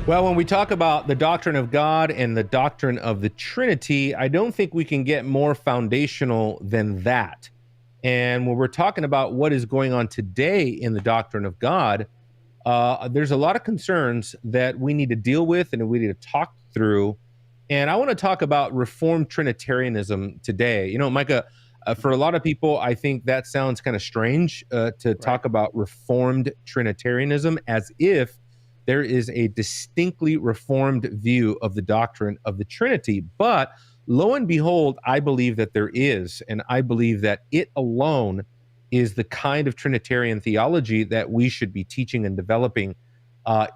Well, when we talk about the doctrine of God and the doctrine of the Trinity, I don't think we can get more foundational than that. And when we're talking about what is going on today in the doctrine of God, there's a lot of concerns that we need to deal with and we need to talk through. And I want to talk about Reformed Trinitarianism today. You know, Micah, for a lot of people, I think that sounds kind of strange to talk about Reformed Trinitarianism as if there is a distinctly Reformed view of the doctrine of the Trinity. But lo and behold, I believe that there is, and I believe that it alone is the kind of Trinitarian theology that we should be teaching and developing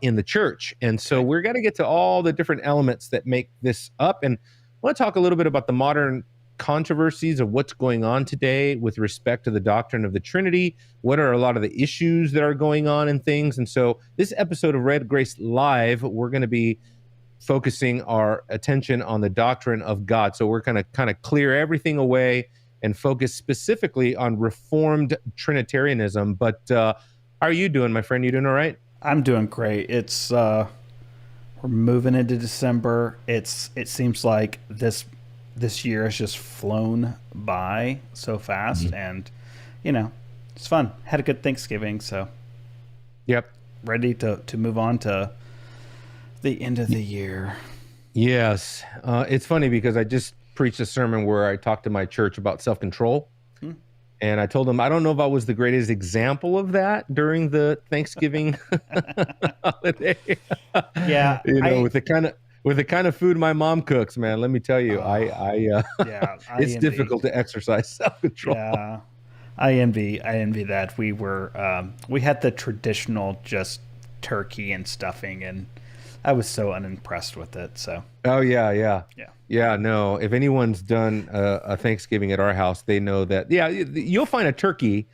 in the church. And so we're going to get to all the different elements that make this up. And I want to talk a little bit about the modern controversies of what's going on today with respect to the doctrine of the Trinity. What are a lot of the issues that are going on and things? And so this episode of Red Grace Live, we're going to be focusing our attention on the doctrine of God. So we're going to kind of clear everything away and focus specifically on Reformed Trinitarianism. But how are you doing, my friend? You doing all right? I'm doing great. It's we're moving into December. It seems like this year has just flown by so fast, and you know, it's fun. Had a good Thanksgiving, so yep, ready to move on to the end of the year. Yes, it's funny because I just preached a sermon where I talked to my church about self-control. And I told them, I don't know if I was the greatest example of that during the Thanksgiving holiday. Yeah, with the kind of food my mom cooks, man. Let me tell you, it's difficult to exercise self-control. Yeah, I envy that. We had the traditional just turkey and stuffing, and I was so unimpressed with it. So. Oh yeah. No, if anyone's done a Thanksgiving at our house, they know that. Yeah, you'll find a turkey.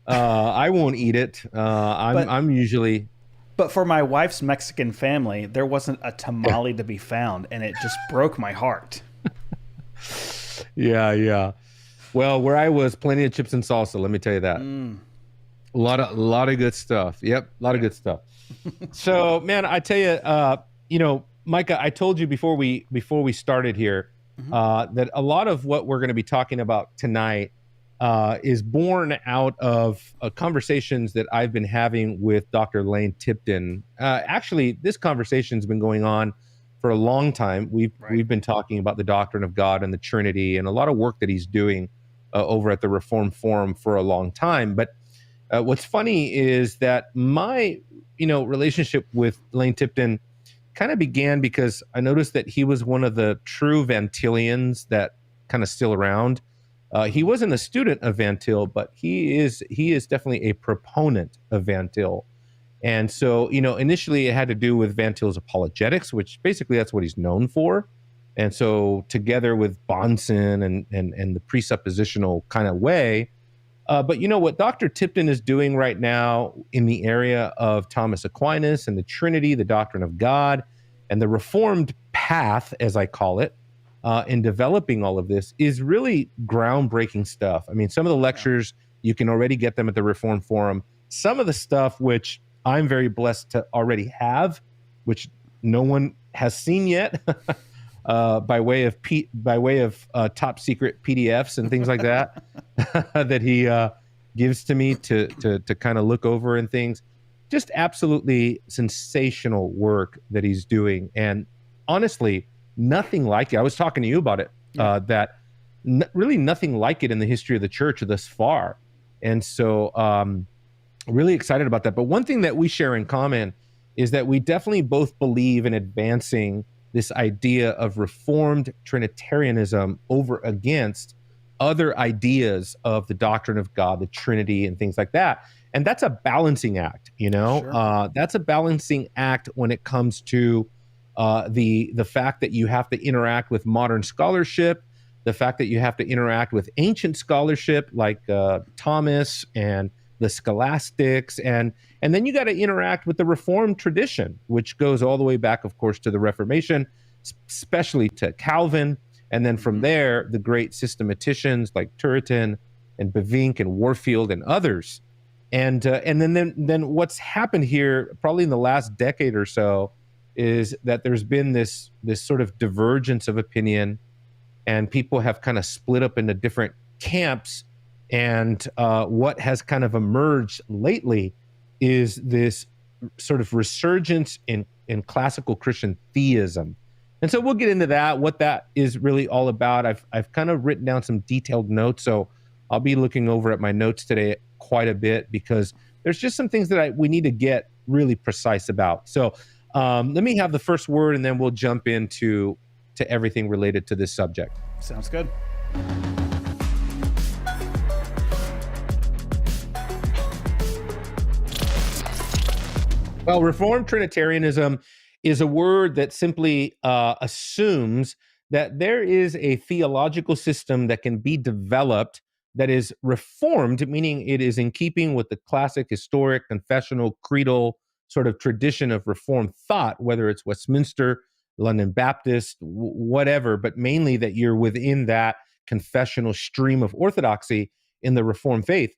I won't eat it. I'm usually. But for my wife's Mexican family, there wasn't a tamale to be found, and it just broke my heart. Yeah. Well, where I was, plenty of chips and salsa. Let me tell you that. A lot of good stuff. Yep, a lot of good stuff. So, man, I tell you, Micah, I told you before we started here that a lot of what we're going to be talking about tonight is born out of conversations that I've been having with Dr. Lane Tipton. Actually, this conversation's been going on for a long time. We've been talking about the doctrine of God and the Trinity and a lot of work that he's doing over at the Reformed Forum for a long time. But what's funny is that my relationship with Lane Tipton kind of began because I noticed that he was one of the true Van Tillians that kind of still around. He wasn't a student of Van Til, but he is definitely a proponent of Van Til. And so, initially it had to do with Van Til's apologetics, which basically that's what he's known for. And so together with Bonson and the presuppositional kind of way. But what Dr. Tipton is doing right now in the area of Thomas Aquinas and the Trinity, the doctrine of God, and the Reformed path, as I call it, in developing all of this is really groundbreaking stuff. I mean, some of the lectures, you can already get them at the Reformed Forum. Some of the stuff which I'm very blessed to already have, which no one has seen yet, by way of top secret PDFs and things like that, that he gives to me to kind of look over and things. Just absolutely sensational work that he's doing. And honestly, nothing like it. I was talking to you about it, really nothing like it in the history of the church thus far. And so really excited about that. But one thing that we share in common is that we definitely both believe in advancing this idea of Reformed Trinitarianism over against other ideas of the doctrine of God, the Trinity, and things like that. And that's a balancing act, Sure. That's a balancing act when it comes to the fact that you have to interact with modern scholarship, the fact that you have to interact with ancient scholarship like Thomas and the scholastics, and then you got to interact with the Reformed tradition, which goes all the way back, of course, to the Reformation, especially to Calvin. And then from there, the great systematicians like Turretin and Bavinck and Warfield and others. And then what's happened here, probably in the last decade or so, is that there's been this sort of divergence of opinion, and people have kind of split up into different camps. And what has kind of emerged lately is this sort of resurgence in classical Christian theism. And so we'll get into that, what that is really all about. I've kind of written down some detailed notes, so I'll be looking over at my notes today quite a bit, because there's just some things that we need to get really precise about. So let me have the first word, and then we'll jump into everything related to this subject. Sounds good. Well, Reformed Trinitarianism is a word that simply assumes that there is a theological system that can be developed that is reformed, meaning it is in keeping with the classic, historic, confessional, creedal sort of tradition of Reformed thought, whether it's Westminster, London Baptist, whatever, but mainly that you're within that confessional stream of orthodoxy in the Reformed faith.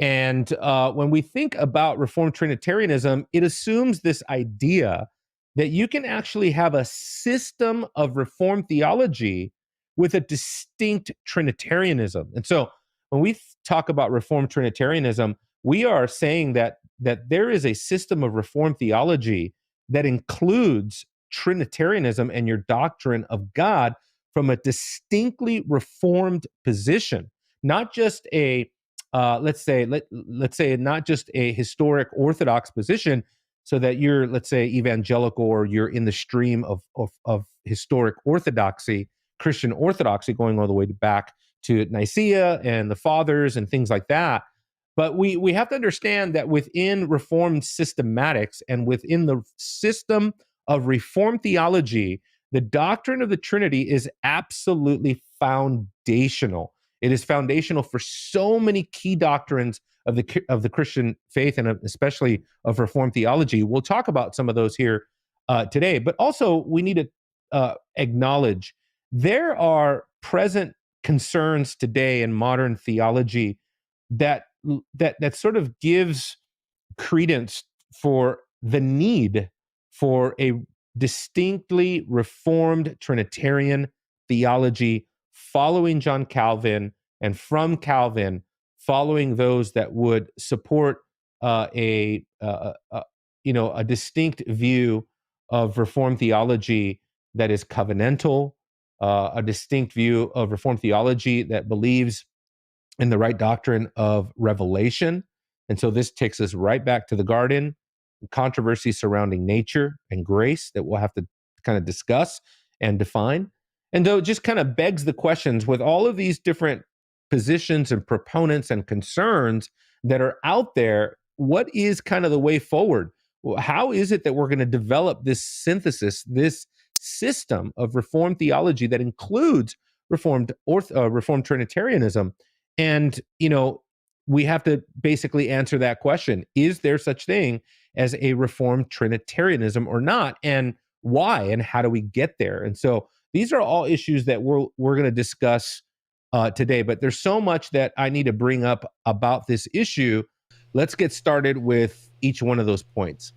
And when we think about Reformed Trinitarianism, it assumes this idea that you can actually have a system of Reformed theology with a distinct Trinitarianism. And so when we talk about Reformed Trinitarianism, we are saying that there is a system of Reformed theology that includes Trinitarianism and your doctrine of God from a distinctly Reformed position, not just a let's say not just a historic Orthodox position, so that you're, let's say, evangelical, or you're in the stream of historic orthodoxy, Christian orthodoxy, going all the way back to Nicaea and the Fathers and things like that. But we have to understand that within Reformed systematics and within the system of Reformed theology, the doctrine of the Trinity is absolutely foundational. It is foundational for so many key doctrines of the Christian faith, and especially of Reformed theology. We'll talk about some of those here today, but also we need to acknowledge there are present concerns today in modern theology that sort of gives credence for the need for a distinctly Reformed Trinitarian theology following John Calvin, and from Calvin following those that would support a distinct view of Reformed theology that is covenantal, a distinct view of Reformed theology that believes in the right doctrine of revelation. And so this takes us right back to the garden, controversy surrounding nature and grace that we'll have to kind of discuss and define. And though it just kind of begs the questions, with all of these different positions and proponents and concerns that are out there, what is kind of the way forward? How is it that we're going to develop this synthesis, this system of Reformed theology that includes Reformed Trinitarianism? And, we have to basically answer that question. Is there such thing as a Reformed Trinitarianism or not? And why? And how do we get there? And so these are all issues that we're going to discuss today, but there's so much that I need to bring up about this issue. Let's get started with each one of those points.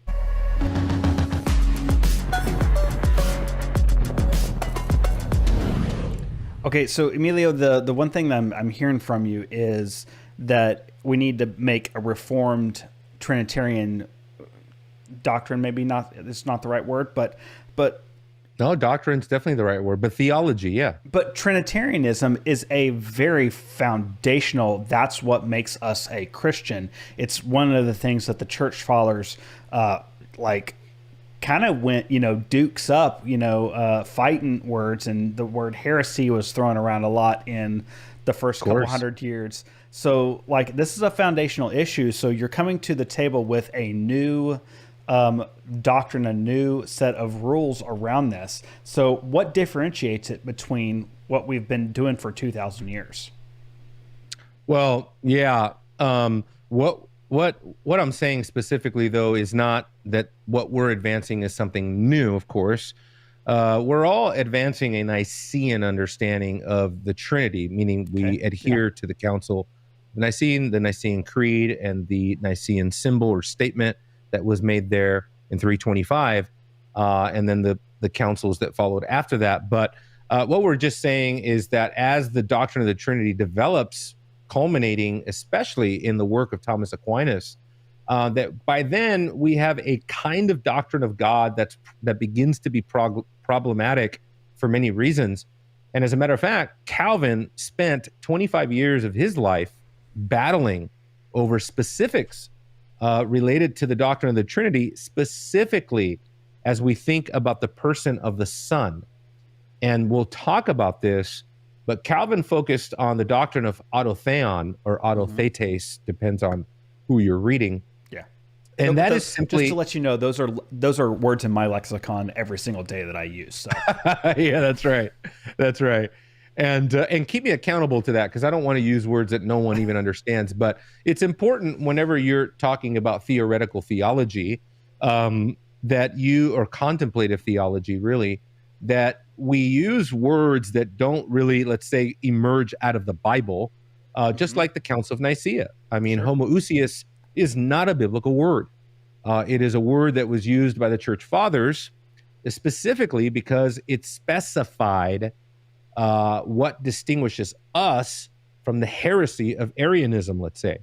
Okay, so Emilio, the one thing that I'm hearing from you is that we need to make a Reformed Trinitarian doctrine. Maybe not, it's not the right word, but no, doctrine's definitely the right word, but theology, yeah. But Trinitarianism is a very foundational, that's what makes us a Christian. It's one of the things that the church fathers kind of went, dukes up, fighting words, and the word heresy was thrown around a lot in the first couple hundred years. So this is a foundational issue. So you're coming to the table with a new doctrine, a new set of rules around this. So what differentiates it between what we've been doing for 2,000 years? Well, yeah. What I'm saying specifically, though, is not that what we're advancing is something new, of course. We're all advancing a Nicene understanding of the Trinity, meaning we adhere to the Council of Nicene, the Nicene Creed, and the Nicene symbol or statement that was made there in 325. and then the councils that followed after that. But what we're just saying is that as the doctrine of the Trinity develops, culminating especially in the work of Thomas Aquinas, that by then we have a kind of doctrine of God that begins to be problematic for many reasons. And as a matter of fact, Calvin spent 25 years of his life battling over specifics related to the doctrine of the Trinity, specifically as we think about the person of the Son. And we'll talk about this, but Calvin focused on the doctrine of autotheon or autothetes, depends on who you're reading. Yeah. And that is simply, just to let you know, those are words in my lexicon every single day that I use. So yeah, that's right. That's right. And keep me accountable to that, because I don't want to use words that no one even understands. But it's important whenever you're talking about theoretical theology, that you, or contemplative theology really, that we use words that don't really, let's say, emerge out of the Bible, just like the Council of Nicaea. I mean, homoousios is not a biblical word. It is a word that was used by the church fathers specifically because it specified what distinguishes us from the heresy of Arianism, let's say.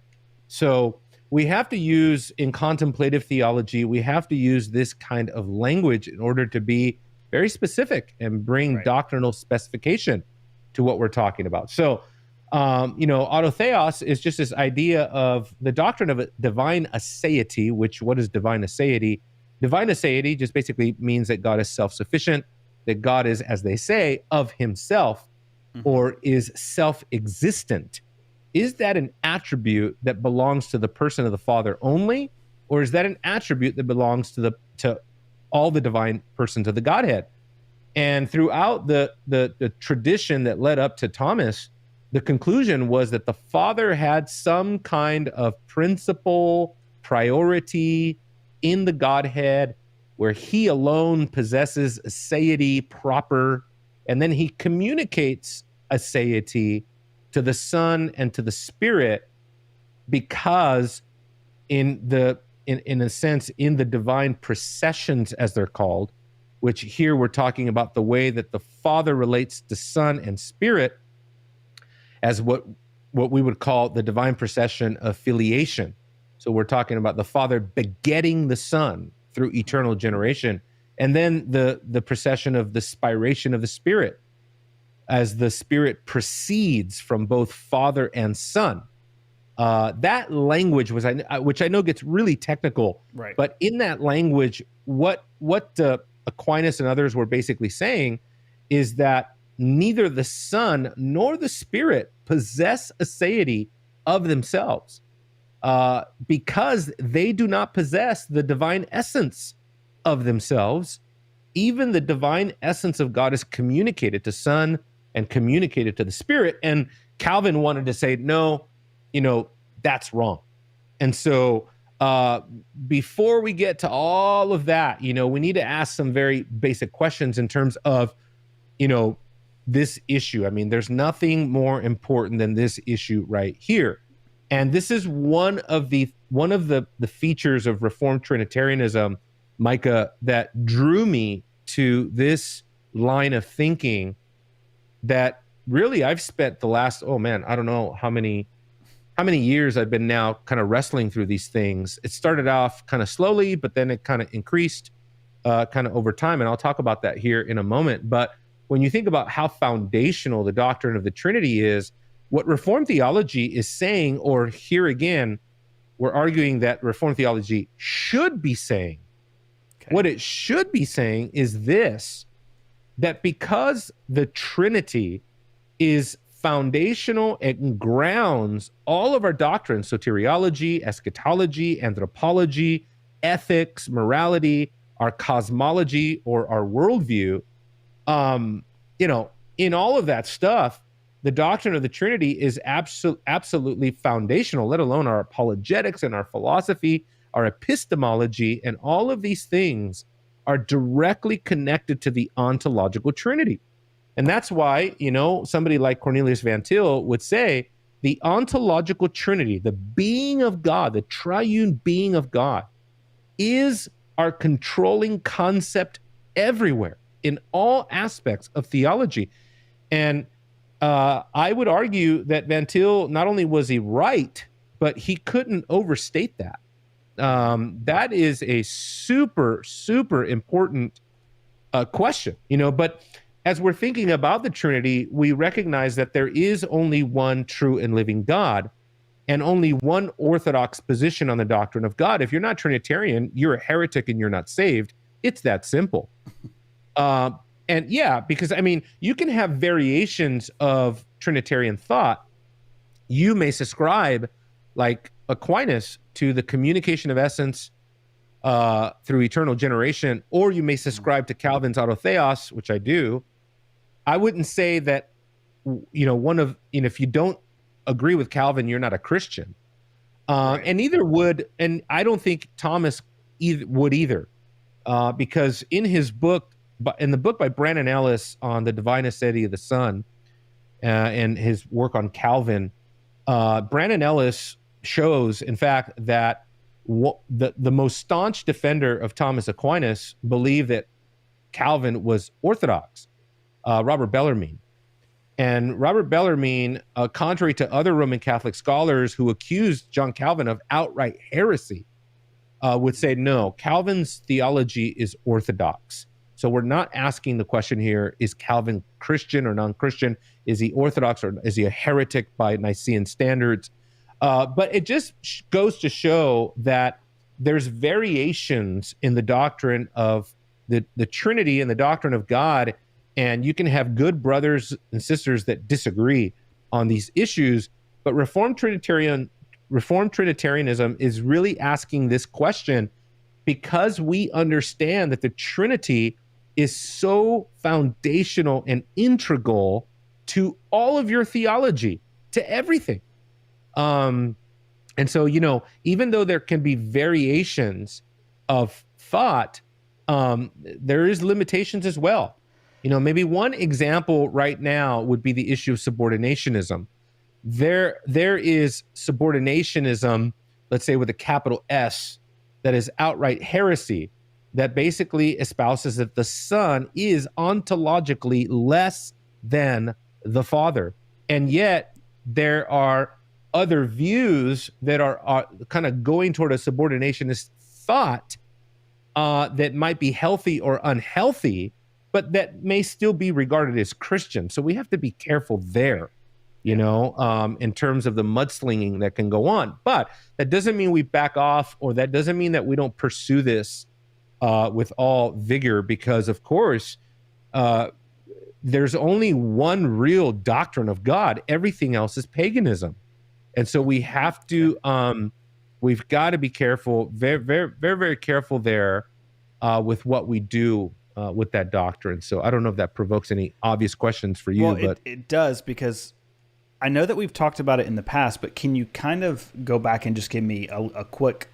So we have to use, in contemplative theology, we have to use this kind of language in order to be very specific and bring doctrinal specification to what we're talking about. So, autotheos is just this idea of the doctrine of a divine aseity, what is divine aseity? Divine aseity just basically means that God is self-sufficient, that God is, as they say, of himself, or is self-existent. Is that an attribute that belongs to the person of the Father only, or is that an attribute that belongs to all the divine persons of the Godhead? And throughout the tradition that led up to Thomas, the conclusion was that the Father had some kind of principle, priority in the Godhead, where he alone possesses aseity proper, and then he communicates aseity to the Son and to the Spirit, because in a sense, in the divine processions, as they're called, which here we're talking about the way that the Father relates to Son and Spirit as what we would call the divine procession of filiation. So we're talking about the Father begetting the Son through eternal generation, and then the procession of the spiration of the Spirit, as the Spirit proceeds from both Father and Son. That language which I know gets really technical, right? But in that language, what Aquinas and others were basically saying is that neither the Son nor the Spirit possess aseity of themselves, because they do not possess the divine essence of themselves. Even the divine essence of God is communicated to Son and communicated to the Spirit. And Calvin wanted to say, no, that's wrong. And so before we get to all of that, we need to ask some very basic questions in terms of, this issue. I mean, there's nothing more important than this issue right here. And this is one of the features of Reformed Trinitarianism, Micah, that drew me to this line of thinking that really I've spent the last, I don't know how many years I've been now kind of wrestling through these things. It started off kind of slowly, but then it kind of increased kind of over time. And I'll talk about that here in a moment. But when you think about how foundational the doctrine of the Trinity is, what Reformed theology is saying, or here again, we're arguing that Reformed theology should be saying, what it should be saying is this, that because the Trinity is foundational and grounds all of our doctrines, soteriology, eschatology, anthropology, ethics, morality, our cosmology, or our worldview, in all of that stuff, the doctrine of the Trinity is absolutely foundational, let alone our apologetics and our philosophy, our epistemology, and all of these things are directly connected to the ontological Trinity. And that's why, somebody like Cornelius Van Til would say the ontological Trinity, the being of God, the triune being of God, is are controlling concept everywhere in all aspects of theology. And I would argue that Van Til, not only was he right, but he couldn't overstate that. That is a super, super important question, but as we're thinking about the Trinity, we recognize that there is only one true and living God and only one orthodox position on the doctrine of God. If you're not Trinitarian, you're a heretic and you're not saved. It's that simple. And yeah, because you can have variations of Trinitarian thought. You may subscribe, like Aquinas, to the communication of essence through eternal generation, or you may subscribe to Calvin's autotheos, which I do. I wouldn't say that, if you don't agree with Calvin, you're not a Christian. Right. And neither would, and I don't think Thomas would either, because in his book, in the book by Brandon Ellis on the divine aseity of the Son, and his work on Calvin, Brandon Ellis shows, in fact, that the most staunch defender of Thomas Aquinas believed that Calvin was orthodox, Robert Bellarmine. And Robert Bellarmine, contrary to other Roman Catholic scholars who accused John Calvin of outright heresy, would say, no, Calvin's theology is orthodox. So we're not asking the question here, is Calvin Christian or non-Christian? Is he orthodox or is he a heretic by Nicene standards? But it just goes to show that there's variations in the doctrine of the Trinity and the doctrine of God, and you can have good brothers and sisters that disagree on these issues. But Reformed Trinitarianism is really asking this question because we understand that the Trinity is so foundational and integral to all of your theology, to everything. And so, even though there can be variations of thought, there is limitations as well. Maybe one example right now would be the issue of subordinationism. There is subordinationism, let's say with a capital S, that is outright heresy, that basically espouses that the Son is ontologically less than the Father. And yet there are other views that are kind of going toward a subordinationist thought that might be healthy or unhealthy, but that may still be regarded as Christian. So we have to be careful there, in terms of the mudslinging that can go on. But that doesn't mean we back off, or that doesn't mean that we don't pursue this with all vigor, because, of course, there's only one real doctrine of God. Everything else is paganism. And so we have to, we've got to be careful, very, very, very, very careful there with what we do with that doctrine. So I don't know if that provokes any obvious questions for you. Well, but it does, because I know that we've talked about it in the past, but can you kind of go back and just give me a quick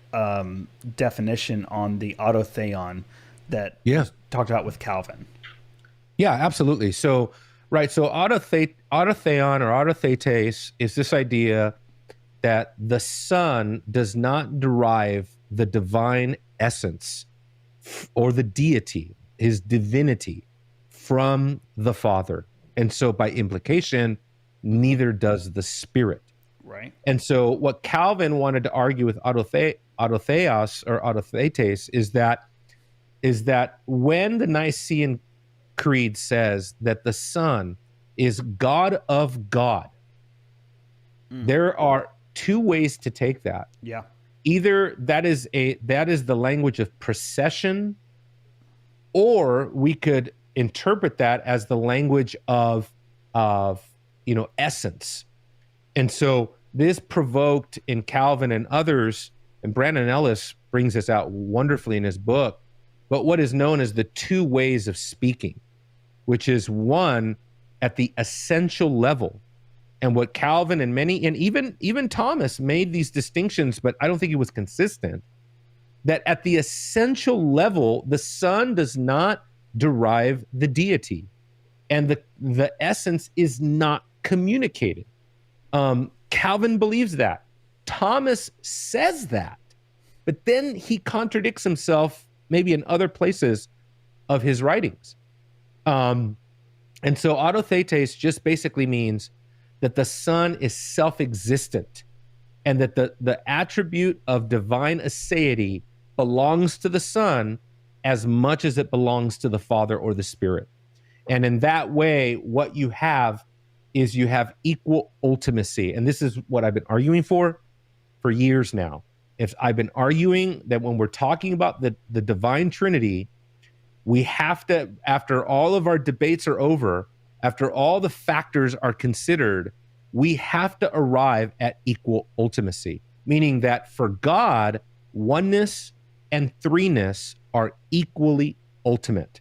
definition on the autotheon that was talked about with Calvin? Yeah, absolutely. So, right. So autotheon or autothetes is this idea that the Son does not derive the divine essence or the deity, his divinity, from the Father. And so by implication, neither does the Spirit. Right. And so what Calvin wanted to argue with autotheos or autothetes is that when the Nicene Creed says that the Son is God of God, there are two ways to take that. Yeah. Either that is the language of procession, or we could interpret that as the language of essence. And so this provoked in Calvin and others, and Brandon Ellis brings this out wonderfully in his book, but what is known as the two ways of speaking, which is one at the essential level. And what Calvin and even Thomas made these distinctions, but I don't think he was consistent, that at the essential level, the Son does not derive the deity, and the essence is not communicated. Calvin believes that. Thomas says that, but then he contradicts himself maybe in other places of his writings. And so autothetes just basically means that the Son is self-existent, and that the attribute of divine aseity belongs to the Son as much as it belongs to the Father or the Spirit. And in that way, what you have is you have equal ultimacy. And this is what I've been arguing for years now. If I've been arguing that when we're talking about the divine Trinity, we have to, after all of our debates are over, after all the factors are considered, we have to arrive at equal ultimacy, meaning that for God, oneness and threeness are equally ultimate.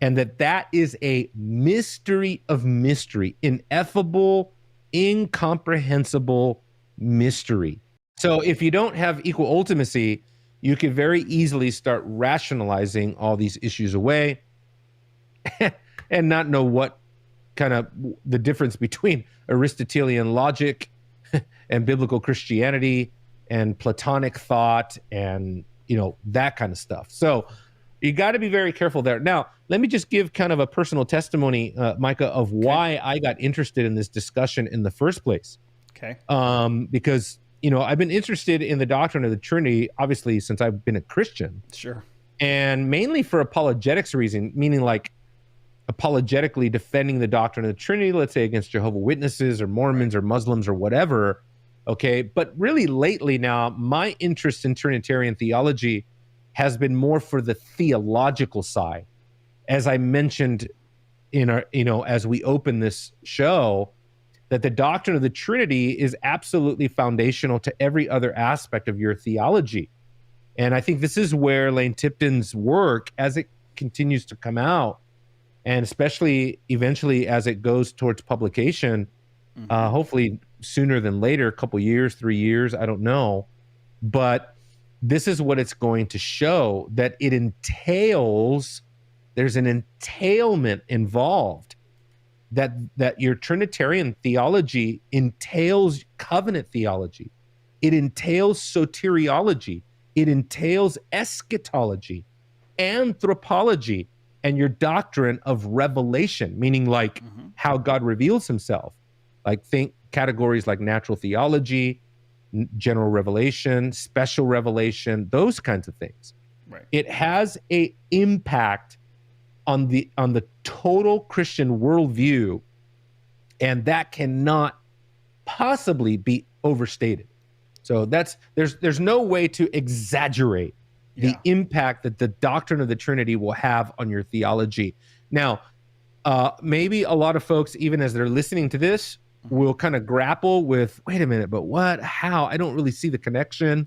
And that is a mystery of mystery, ineffable, incomprehensible mystery. So if you don't have equal ultimacy, you can very easily start rationalizing all these issues away and not know what kind of the difference between Aristotelian logic and biblical Christianity and Platonic thought and, that kind of stuff. So you got to be very careful there. Now, let me just give kind of a personal testimony, Micah, of why I got interested in this discussion in the first place. Okay. Because, I've been interested in the doctrine of the Trinity, obviously, since I've been a Christian. Sure. And mainly for apologetics reason, meaning like apologetically defending the doctrine of the Trinity, let's say against Jehovah's Witnesses or Mormons or Muslims or whatever. Okay. But really lately now, my interest in Trinitarian theology has been more for the theological side. As I mentioned in our, as we open this show, that the doctrine of the Trinity is absolutely foundational to every other aspect of your theology. And I think this is where Lane Tipton's work, as it continues to come out, and especially eventually as it goes towards publication, hopefully sooner than later, a couple years, 3 years, I don't know. But this is what it's going to show, that it entails, there's an entailment involved, that your Trinitarian theology entails covenant theology. It entails soteriology. It entails eschatology, anthropology, and your doctrine of revelation, meaning like how God reveals himself. Like think categories like natural theology, general revelation, special revelation, those kinds of things. Right. It has a impact on the total Christian worldview, and that cannot possibly be overstated. So there's no way to exaggerate the impact that the doctrine of the Trinity will have on your theology. Now, maybe a lot of folks, even as they're listening to this, will kind of grapple with, wait a minute, but what? How? I don't really see the connection.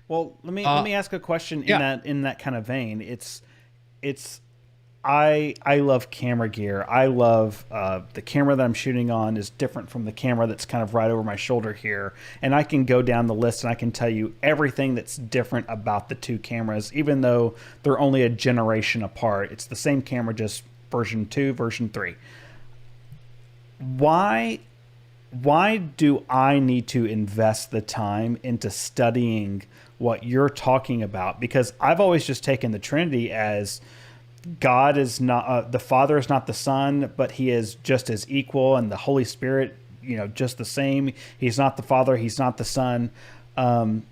Well, let me ask a question in that kind of vein. I love camera gear. I love the camera that I'm shooting on is different from the camera that's kind of right over my shoulder here. And I can go down the list and I can tell you everything that's different about the two cameras, even though they're only a generation apart. It's the same camera, just version 2, version 3. Why do I need to invest the time into studying what you're talking about? Because I've always just taken the Trinity as God is not the Father is not the Son, but he is just as equal, and the Holy Spirit, just the same. He's not the Father, he's not the Son, and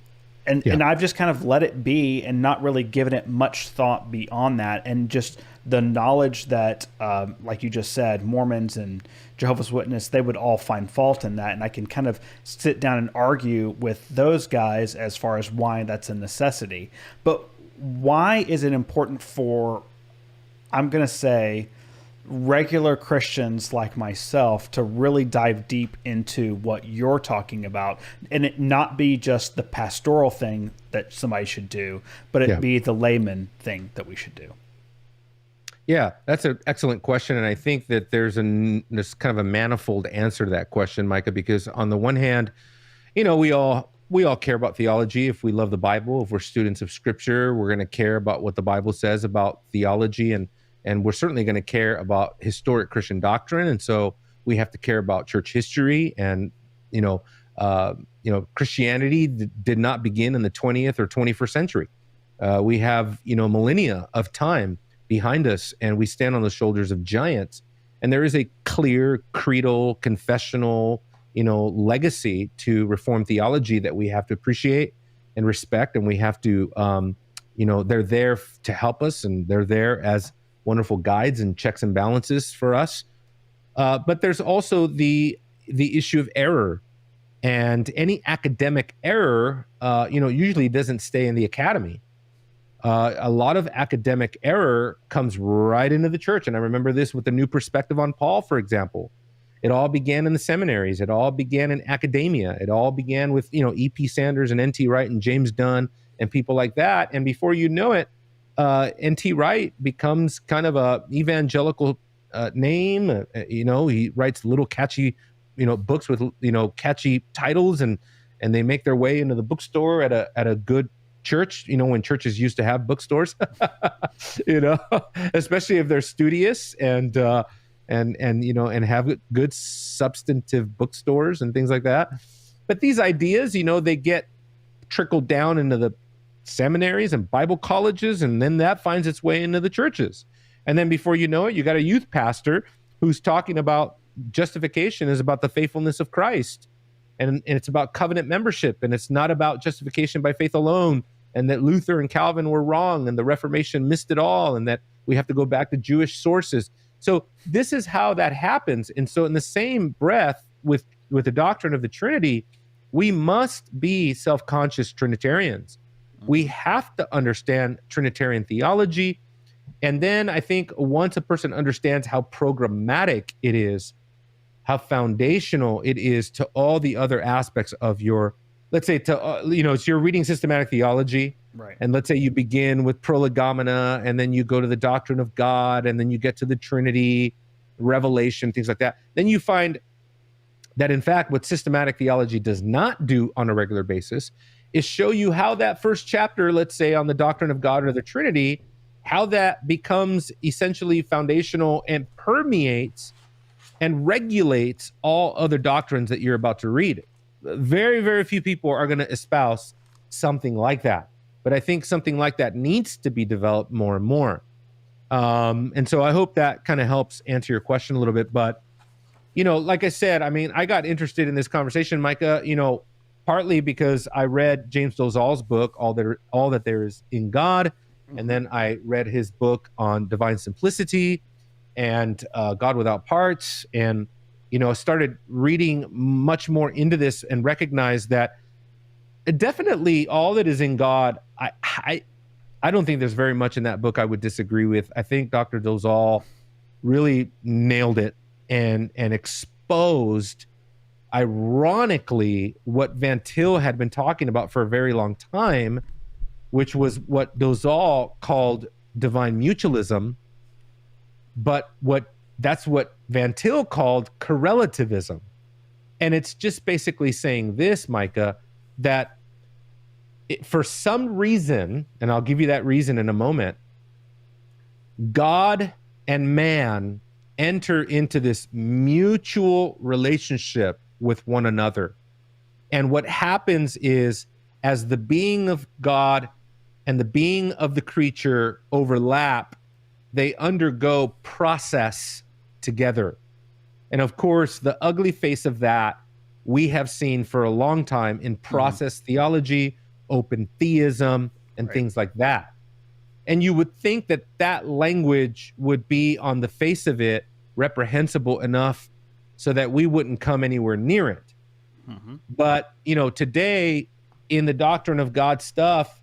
I've just kind of let it be and not really given it much thought beyond that, and just the knowledge that, like you just said, Mormons and Jehovah's Witnesses, they would all find fault in that, and I can kind of sit down and argue with those guys as far as why that's a necessity. But why is it important for, I'm going to say, regular Christians like myself to really dive deep into what you're talking about, and it not be just the pastoral thing that somebody should do, but it be the layman thing that we should do? Yeah, that's an excellent question. And I think that there's kind of a manifold answer to that question, Micah, because on the one hand, we all care about theology. If we love the Bible, if we're students of Scripture, we're going to care about what the Bible says about theology, and we're certainly going to care about historic Christian doctrine. And so we have to care about church history. And Christianity did not begin in the 20th or 21st century. We have, millennia of time behind us, and we stand on the shoulders of giants. And there is a clear creedal, confessional, legacy to Reformed theology that we have to appreciate and respect. And we have to, they're there to help us, and they're there as wonderful guides and checks and balances for us. But there's also the issue of error, and any academic error, usually doesn't stay in the academy. A lot of academic error comes right into the church. And I remember this with the New Perspective on Paul, for example. It all began in the seminaries. It all began in academia. It all began with, E.P. Sanders and N.T. Wright and James Dunn and people like that. And before you know it, N.T. Wright becomes kind of a evangelical name. He writes little catchy, books with, catchy titles, and they make their way into the bookstore at a good church, when churches used to have bookstores, especially if they're studious and have good substantive bookstores and things like that. But these ideas, they get trickled down into the seminaries and Bible colleges, and then that finds its way into the churches. And then before you know it, you got a youth pastor who's talking about justification is about the faithfulness of Christ. And it's about covenant membership, and it's not about justification by faith alone, and that Luther and Calvin were wrong, and the Reformation missed it all, and that we have to go back to Jewish sources. So this is how that happens. And so in the same breath with the doctrine of the Trinity, we must be self-conscious Trinitarians. We have to understand Trinitarian theology. And then I think once a person understands how programmatic it is, how foundational it is to all the other aspects of your, let's say, it's you're reading systematic theology, right? And let's say you begin with prolegomena, and then you go to the doctrine of God, and then you get to the Trinity, Revelation, things like that. Then you find that, in fact, what systematic theology does not do on a regular basis is show you how that first chapter, let's say on the doctrine of God or the Trinity, how that becomes essentially foundational and permeates and regulates all other doctrines that you're about to read. Very, very few people are going to espouse something like that. But I think something like that needs to be developed more and more. And so I hope that kind of helps answer your question a little bit. But, like I said, I got interested in this conversation, Micah, partly because I read James Dolezal's book, All That There Is in God. And then I read his book on divine simplicity and God Without Parts, and started reading much more into this and recognized that definitely all that is in God. I don't think there's very much in that book I would disagree with. I think Dr. Dolezal really nailed it and exposed, ironically, what Van Til had been talking about for a very long time, which was what Dolezal called divine mutualism. But that's what Van Til called correlativism. And it's just basically saying this, Micah, that for some reason, and I'll give you that reason in a moment, God and man enter into this mutual relationship with one another. And what happens is, as the being of God and the being of the creature overlap, they undergo process together. And of course, the ugly face of that we have seen for a long time in process theology, open theism, and things like that. And you would think that that language would be, on the face of it, reprehensible enough so that we wouldn't come anywhere near it. But, today in the doctrine of God stuff,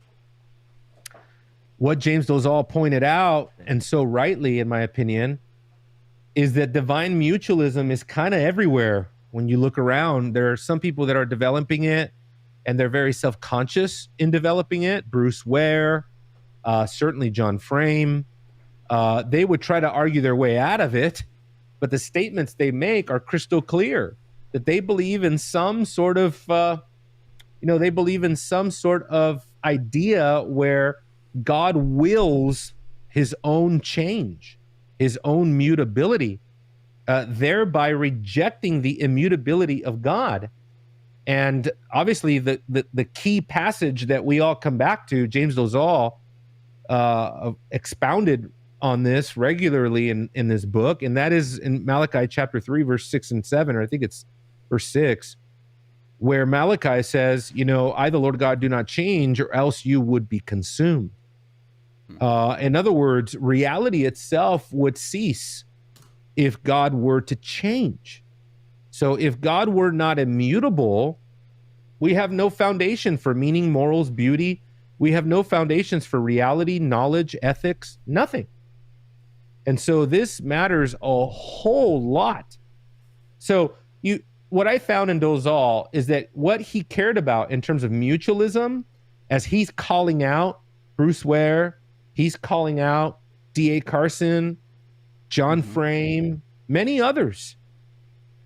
what James Dolezal pointed out, and so rightly, in my opinion, is that divine mutualism is kind of everywhere. When you look around, there are some people that are developing it, and they're very self-conscious in developing it. Bruce Ware, certainly John Frame. They would try to argue their way out of it, but the statements they make are crystal clear, that they believe in some sort of, idea where God wills his own change, his own mutability, thereby rejecting the immutability of God. And obviously the key passage that we all come back to, James Dolezal expounded on this regularly in this book, and that is in Malachi chapter 3, verse 6 and 7, or I think it's verse 6, where Malachi says, I, the Lord God, do not change, or else you would be consumed. In other words, reality itself would cease if God were to change. So if God were not immutable, we have no foundation for meaning, morals, beauty. We have no foundations for reality, knowledge, ethics, nothing. And so this matters a whole lot. So what I found in Dolezal is that what he cared about in terms of mutualism, as he's calling out Bruce Ware, he's calling out D.A. Carson, John Frame, many others,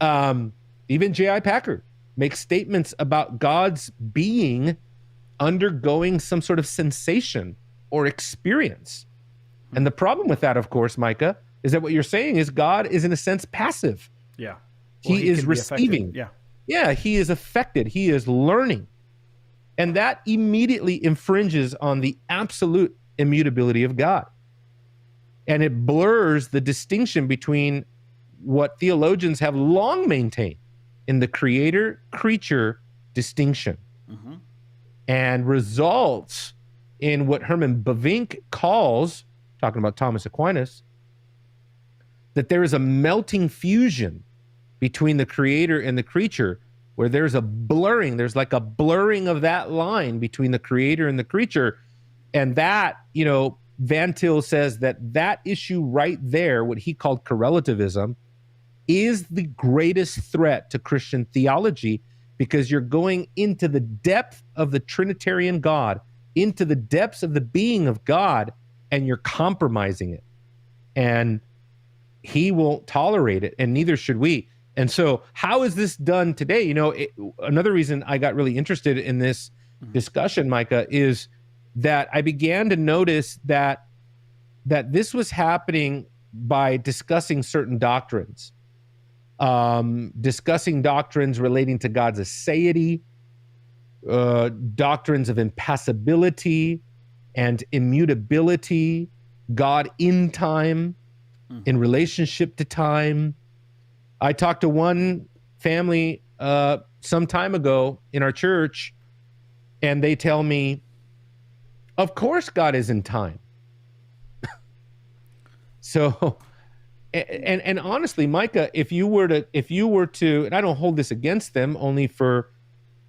even J.I. Packer, make statements about God's being undergoing some sort of sensation or experience. And the problem with that, of course, Micah, is that what you're saying is God is in a sense passive. Yeah. Well, he is receiving. Yeah, he is affected. He is learning. And that immediately infringes on the absolute immutability of God. And it blurs the distinction between what theologians have long maintained in the creator-creature distinction, and results in what Herman Bavinck calls, talking about Thomas Aquinas, that there is a melting fusion between the creator and the creature, where there's like a blurring of that line between the creator and the creature. And that, Van Til says that issue right there, what he called correlativism, is the greatest threat to Christian theology, because you're going into the depth of the Trinitarian God, into the depths of the being of God, and you're compromising it. And he won't tolerate it, and neither should we. And so how is this done today? Another reason I got really interested in this discussion, Micah, is that I began to notice that this was happening by discussing certain doctrines, discussing doctrines relating to God's aseity, doctrines of impassibility and immutability, God in time, in relationship to time. I talked to one family some time ago in our church, and they tell me, of course God is in time. So, and honestly, Micah, if you were to, and I don't hold this against them, only for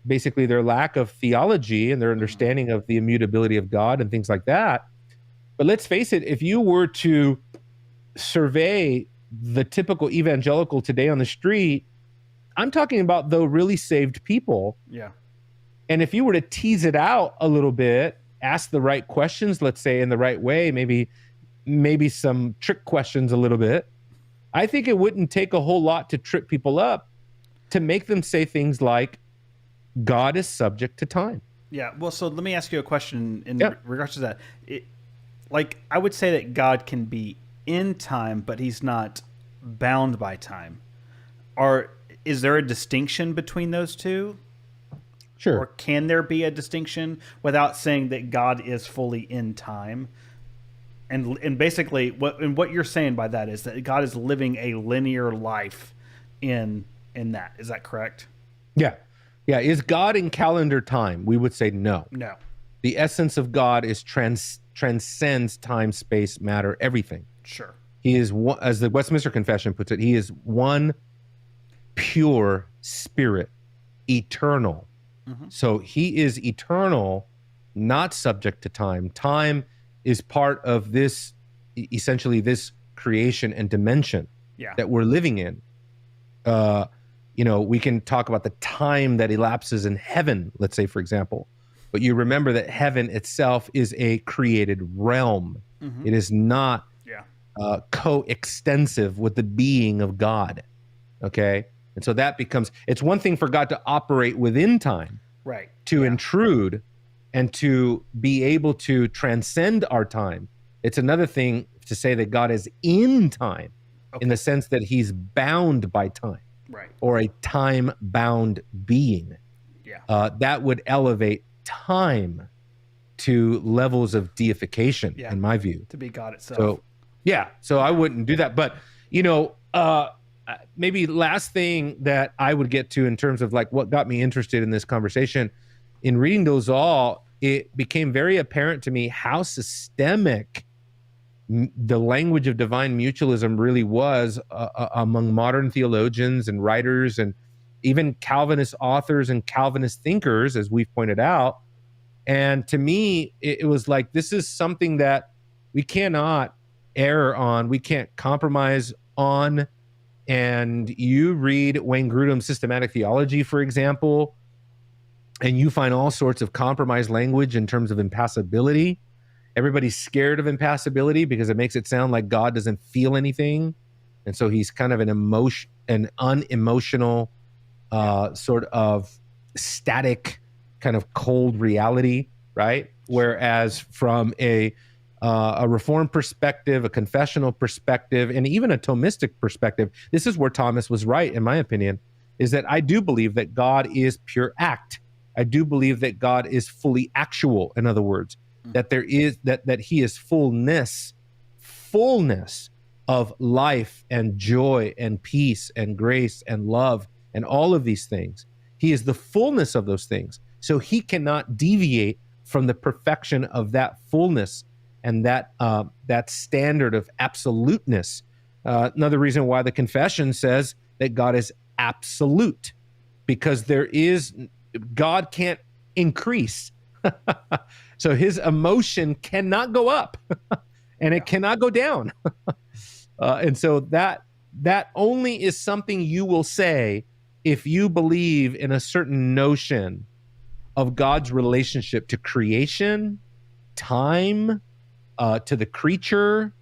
basically their lack of theology and their understanding of the immutability of God and things like that. But let's face it, if you were to survey the typical evangelical today on the street, I'm talking about the really saved people. Yeah. And if you were to tease it out a little bit, ask the right questions, let's say in the right way, maybe some trick questions a little bit, I think it wouldn't take a whole lot to trip people up to make them say things like, God is subject to time. Yeah. Well, so let me ask you a question in regards to that. I would say that God can be in time, but he's not bound by time. Is there a distinction between those two? Sure. Or can there be a distinction without saying that God is fully in time? And basically, what you're saying by that is that God is living a linear life in that. Is that correct? Yeah. Yeah. Is God in calendar time? We would say no. No. The essence of God is transcends time, space, matter, everything. Sure. He is one, as the Westminster Confession puts it, he is one pure spirit, eternal. So he is eternal, not subject to time. Time is part of this, essentially this creation and dimension that we're living in. We can talk about the time that elapses in heaven, let's say, for example. But you remember that heaven itself is a created realm. It is not coextensive with the being of God. Okay? And so that becomes, it's one thing for God to operate within time, right? To intrude and to be able to transcend our time. It's another thing to say that God is in time, in the sense that he's bound by time, right? Or a time-bound being. Yeah. that would elevate time to levels of deification, in my view. To be God itself. So, yeah. So I wouldn't do that. But, maybe last thing that I would get to in terms of like what got me interested in this conversation, in reading those all, it became very apparent to me how systemic the language of divine mutualism really was among modern theologians and writers, and even Calvinist authors and Calvinist thinkers, as we've pointed out. And to me, it was like, this is something that we cannot err on, we can't compromise on. And you read Wayne Grudem's Systematic Theology, for example, and you find all sorts of compromised language in terms of impassibility. Everybody's scared of impassibility because it makes it sound like God doesn't feel anything. And so he's kind of an unemotional, sort of static, kind of cold reality, right? Whereas from a Reformed perspective, a confessional perspective, and even a Thomistic perspective, this is where Thomas was right, in my opinion, is that I do believe that God is pure act. I do believe that God is fully actual, in other words, that there is that he is fullness of life and joy and peace and grace and love and all of these things. He is the fullness of those things. So he cannot deviate from the perfection of that fullness and that standard of absoluteness. Another reason why the confession says that God is absolute, because God can't increase. So his emotion cannot go up and it cannot go down. And so that only is something you will say if you believe in a certain notion of God's relationship to creation, time, to the creature,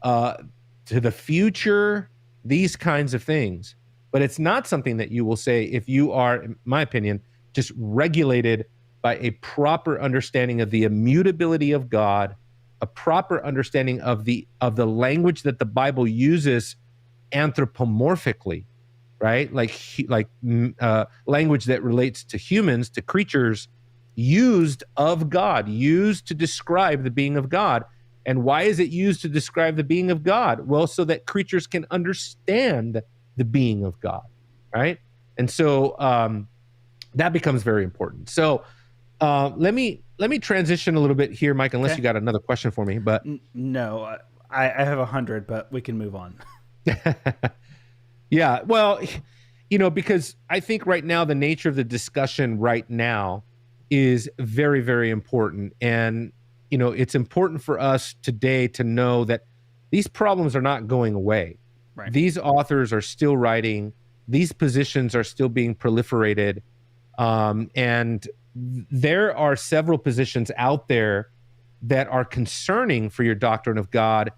to the future, these kinds of things. But it's not something that you will say if you are, in my opinion, just regulated by a proper understanding of the immutability of God, a proper understanding of the language that the Bible uses anthropomorphically, right? Like language that relates to humans, to creatures, used of God, used to describe the being of God. And why is it used to describe the being of God? Well, so that creatures can understand the being of God, right? And so that becomes very important. So let me transition a little bit here, Mike, unless you got another question for me. But no, I have 100, but we can move on. Yeah, well, because I think right now the nature of the discussion right now is very, very important. And, it's important for us today to know that these problems are not going away. Right. These authors are still writing. These positions are still being proliferated. And there are several positions out there that are concerning for your doctrine of God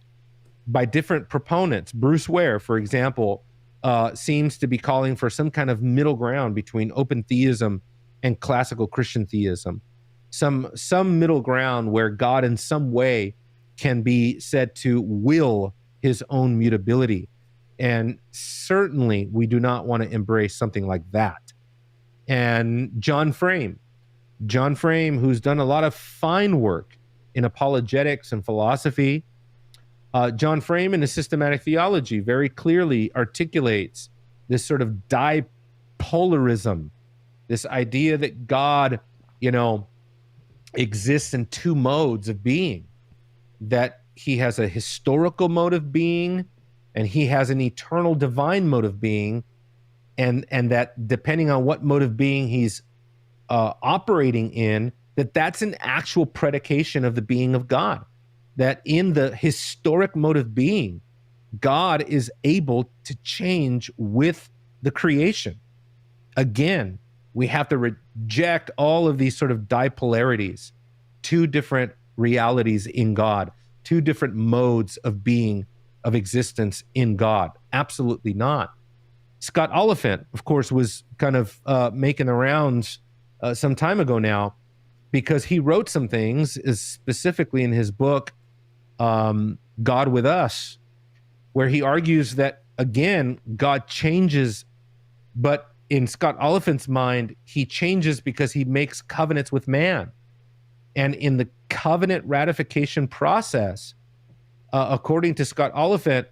by different proponents. Bruce Ware, for example, seems to be calling for some kind of middle ground between open theism and classical Christian theism. Some middle ground where God in some way can be said to will his own mutability. And certainly we do not want to embrace something like that. And John Frame, who's done a lot of fine work in apologetics and philosophy, John Frame in his Systematic Theology very clearly articulates this sort of dipolarism, this idea that God, exists in two modes of being, that he has a historical mode of being and he has an eternal divine mode of being, and that depending on what mode of being he's operating in, that's an actual predication of the being of God. That in the historic mode of being, God is able to change with the creation. Again, we have to reject all of these sort of dipolarities, two different realities in God, two different modes of being, of existence in God. Absolutely not. Scott Oliphant, of course, was kind of making the rounds some time ago now, because he wrote some things, specifically in his book, God with Us, where he argues that, again, God changes, but in Scott Oliphant's mind, he changes because he makes covenants with man. And in the covenant ratification process, according to Scott Oliphant,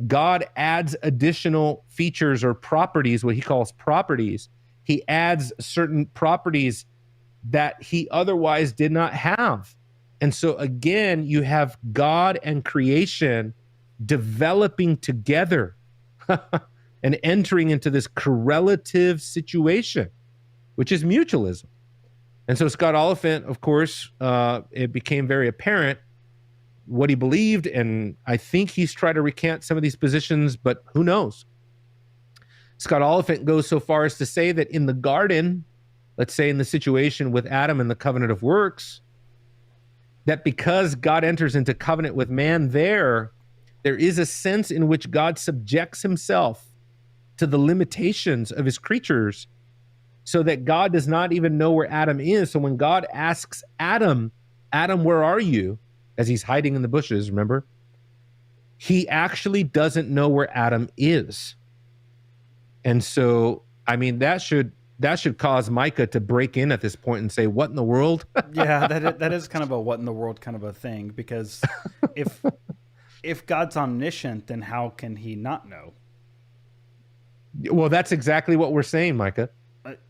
God adds additional features or properties, what he calls properties. He adds certain properties that he otherwise did not have. And so again, you have God and creation developing together and entering into this correlative situation, which is mutualism. And so Scott Oliphant, of course, it became very apparent what he believed, and I think he's tried to recant some of these positions, but who knows? Scott Oliphant goes so far as to say that in the garden, let's say in the situation with Adam and the covenant of works, that because God enters into covenant with man there is a sense in which God subjects himself to the limitations of his creatures, so that God does not even know where Adam is. So when God asks Adam, Adam, where are you? As he's hiding in the bushes, remember? He actually doesn't know where Adam is. And so, I mean, that should cause Micah to break in at this point and say, what in the world? Yeah, that is kind of a what in the world kind of a thing, because if God's omniscient, then how can he not know? Well, that's exactly what we're saying, Micah,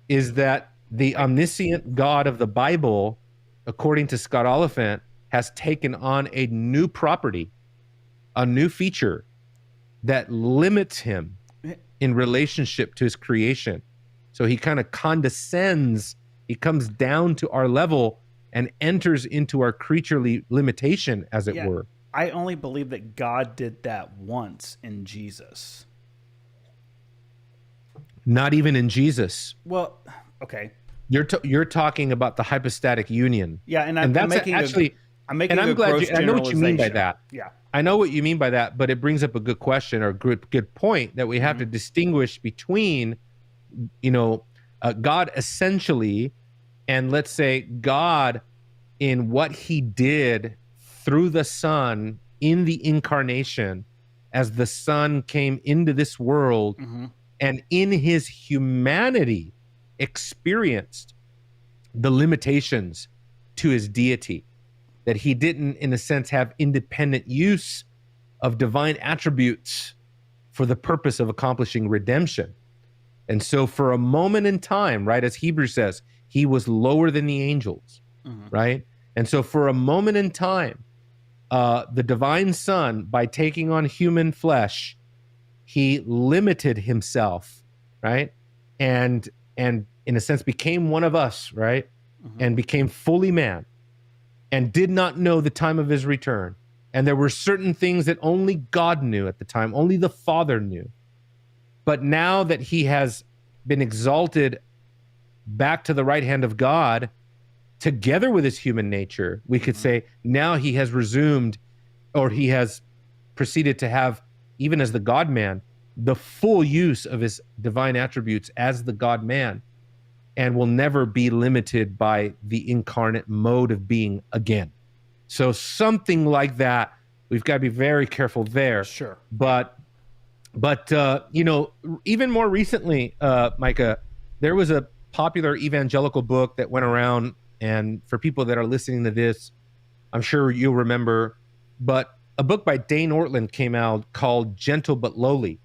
is that the omniscient God of the Bible, according to Scott Oliphant, has taken on a new property, a new feature that limits him in relationship to his creation. So he kind of condescends, he comes down to our level and enters into our creaturely limitation, as it were. I only believe that God did that once in Jesus. Not even in Jesus. Well, okay. You're talking about the hypostatic union. Yeah, and I'm making actually. I'm making and I'm a glad gross I know what you mean by that. Yeah, I know what you mean by that, but it brings up a good question or a good point that we have to distinguish between, God essentially, and let's say God in what he did through the Son in the incarnation, as the Son came into this world and in his humanity experienced the limitations to his deity, that he didn't, in a sense, have independent use of divine attributes for the purpose of accomplishing redemption. And so for a moment in time, right, as Hebrews says, he was lower than the angels, right? And so for a moment in time, the divine Son, by taking on human flesh, he limited himself, right? And in a sense became one of us, right? And became fully man, and did not know the time of his return. And there were certain things that only God knew at the time, only the Father knew. But now that he has been exalted back to the right hand of God, together with his human nature, we could say now he has resumed, or he has proceeded to have, even as the God-man, the full use of his divine attributes as the God-man, and will never be limited by the incarnate mode of being again. So something like that, we've got to be very careful there. Sure. But even more recently, Micah, there was a popular evangelical book that went around, and for people that are listening to this, I'm sure you'll remember, but a book by Dane Ortland came out called Gentle But Lowly.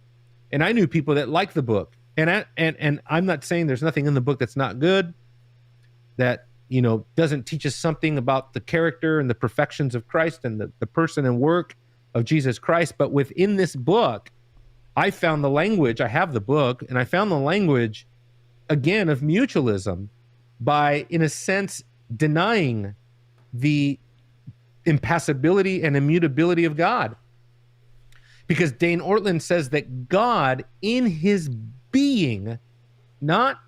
And I knew people that liked the book. And I'm not saying there's nothing in the book that's not good, that, doesn't teach us something about the character and the perfections of Christ and the person and work of Jesus Christ. But within this book, I found the language, I have the book, and I found the language, again, of mutualism by, in a sense, denying the impassibility and immutability of God. Because Dane Ortland says that God in his being, not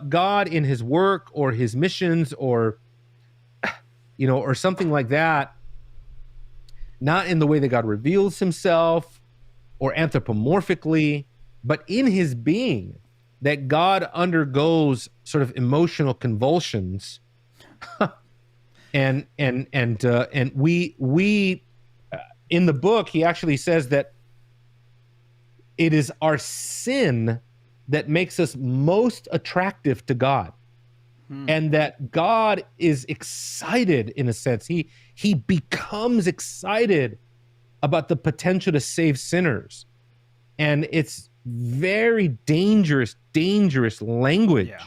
God in his work or his missions or something like that, not in the way that God reveals himself or anthropomorphically, but in his being, that God undergoes sort of emotional convulsions. and we in the book, he actually says that it is our sin that makes us most attractive to God. And that God is excited, in a sense. He becomes excited about the potential to save sinners. And it's very dangerous language. Yeah.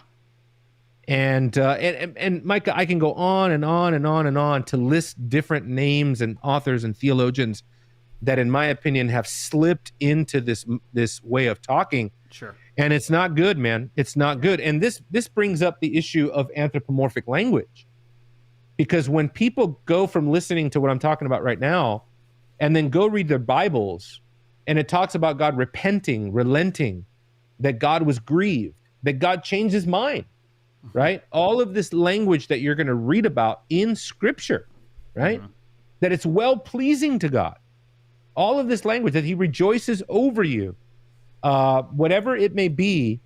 And Micah, I can go on and on and on and on to list different names and authors and theologians that, in my opinion, have slipped into this way of talking. Sure. And it's not good, man. It's not good. And this brings up the issue of anthropomorphic language. Because when people go from listening to what I'm talking about right now and then go read their Bibles, and it talks about God repenting, relenting, that God was grieved, that God changed his mind, right? All of this language that you're going to read about in Scripture, right? That it's well-pleasing to God. All of this language, that he rejoices over you. Whatever it may be,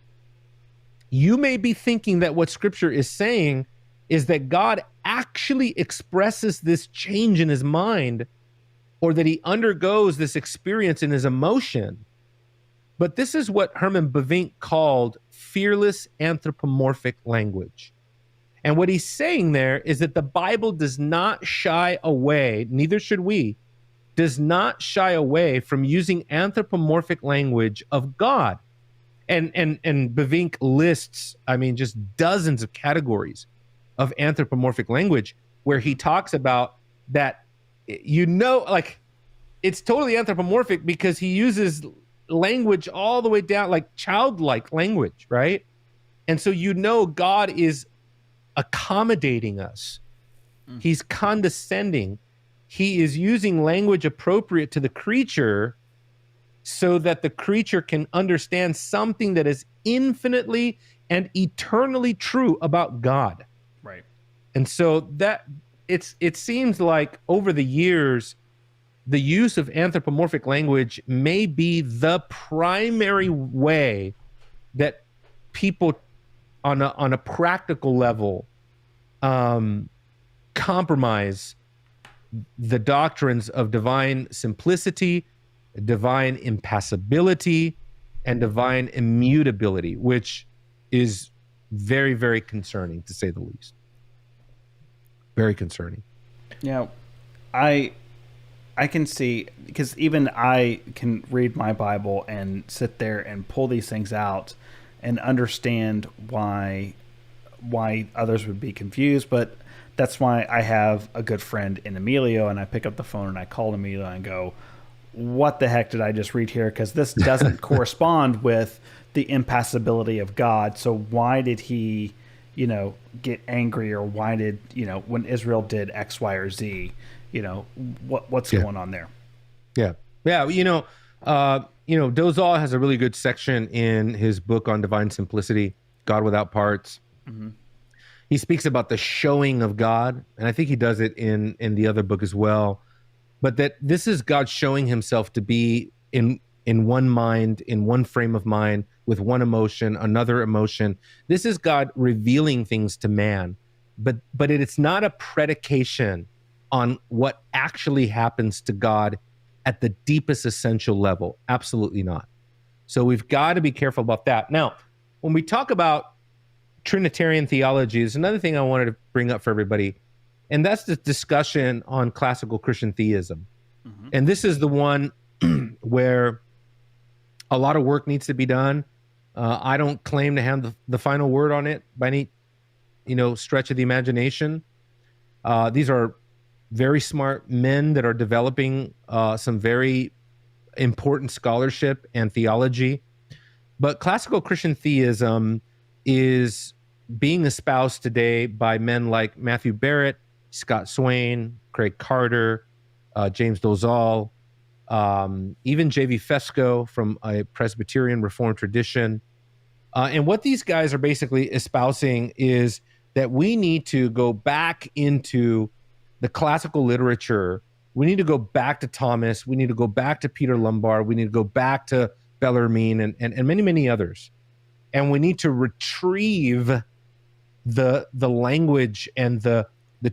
you may be thinking that what Scripture is saying is that God actually expresses this change in his mind, or that he undergoes this experience in his emotion. But this is what Herman Bavinck called fearless anthropomorphic language. And what he's saying there is that the Bible does not shy away, neither should we, does not shy away from using anthropomorphic language of God. And Bavinck lists, just dozens of categories of anthropomorphic language where he talks about that, like, it's totally anthropomorphic because he uses language all the way down, like childlike language, right? And so God is accommodating us. He's condescending. He is using language appropriate to the creature so that the creature can understand something that is infinitely and eternally true about God. Right. And so that it seems like over the years, the use of anthropomorphic language may be the primary way that people on a practical level compromise the doctrines of divine simplicity, divine impassibility, and divine immutability, which is very, very concerning, to say the least. Very concerning. Yeah, I can see, because even I can read my Bible and sit there and pull these things out and understand why others would be confused. But that's why I have a good friend in Emilio, and I pick up the phone and I call Emilio and go, what the heck did I just read here? Because this doesn't correspond with the impassibility of God. So why did he, get angry, or why did, when Israel did X, Y, or Z, what's going on there? Yeah. Dozal has a really good section in his book on divine simplicity, God Without Parts. Mm-hmm. He speaks about the showing of God, and I think he does it in the other book as well. But that this is God showing himself to be in one mind, in one frame of mind, with one emotion, another emotion. This is God revealing things to man, but it's not a predication on what actually happens to God at the deepest essential level. Absolutely not. So we've got to be careful about that. Now, when we talk about Trinitarian theology, is another thing I wanted to bring up for everybody, and that's the discussion on classical Christian theism. Mm-hmm. And this is the one where a lot of work needs to be done. I don't claim to have the final word on it by any, stretch of the imagination. These are very smart men that are developing some very important scholarship and theology. But classical Christian theism is being espoused today by men like Matthew Barrett, Scott Swain, Craig Carter, James Dozal, even J.V. Fesco from a Presbyterian Reformed tradition. And what these guys are basically espousing is that we need to go back into the classical literature. We need to go back to Thomas. We need to go back to Peter Lombard. We need to go back to Bellarmine and many, many others. And we need to retrieve the language and the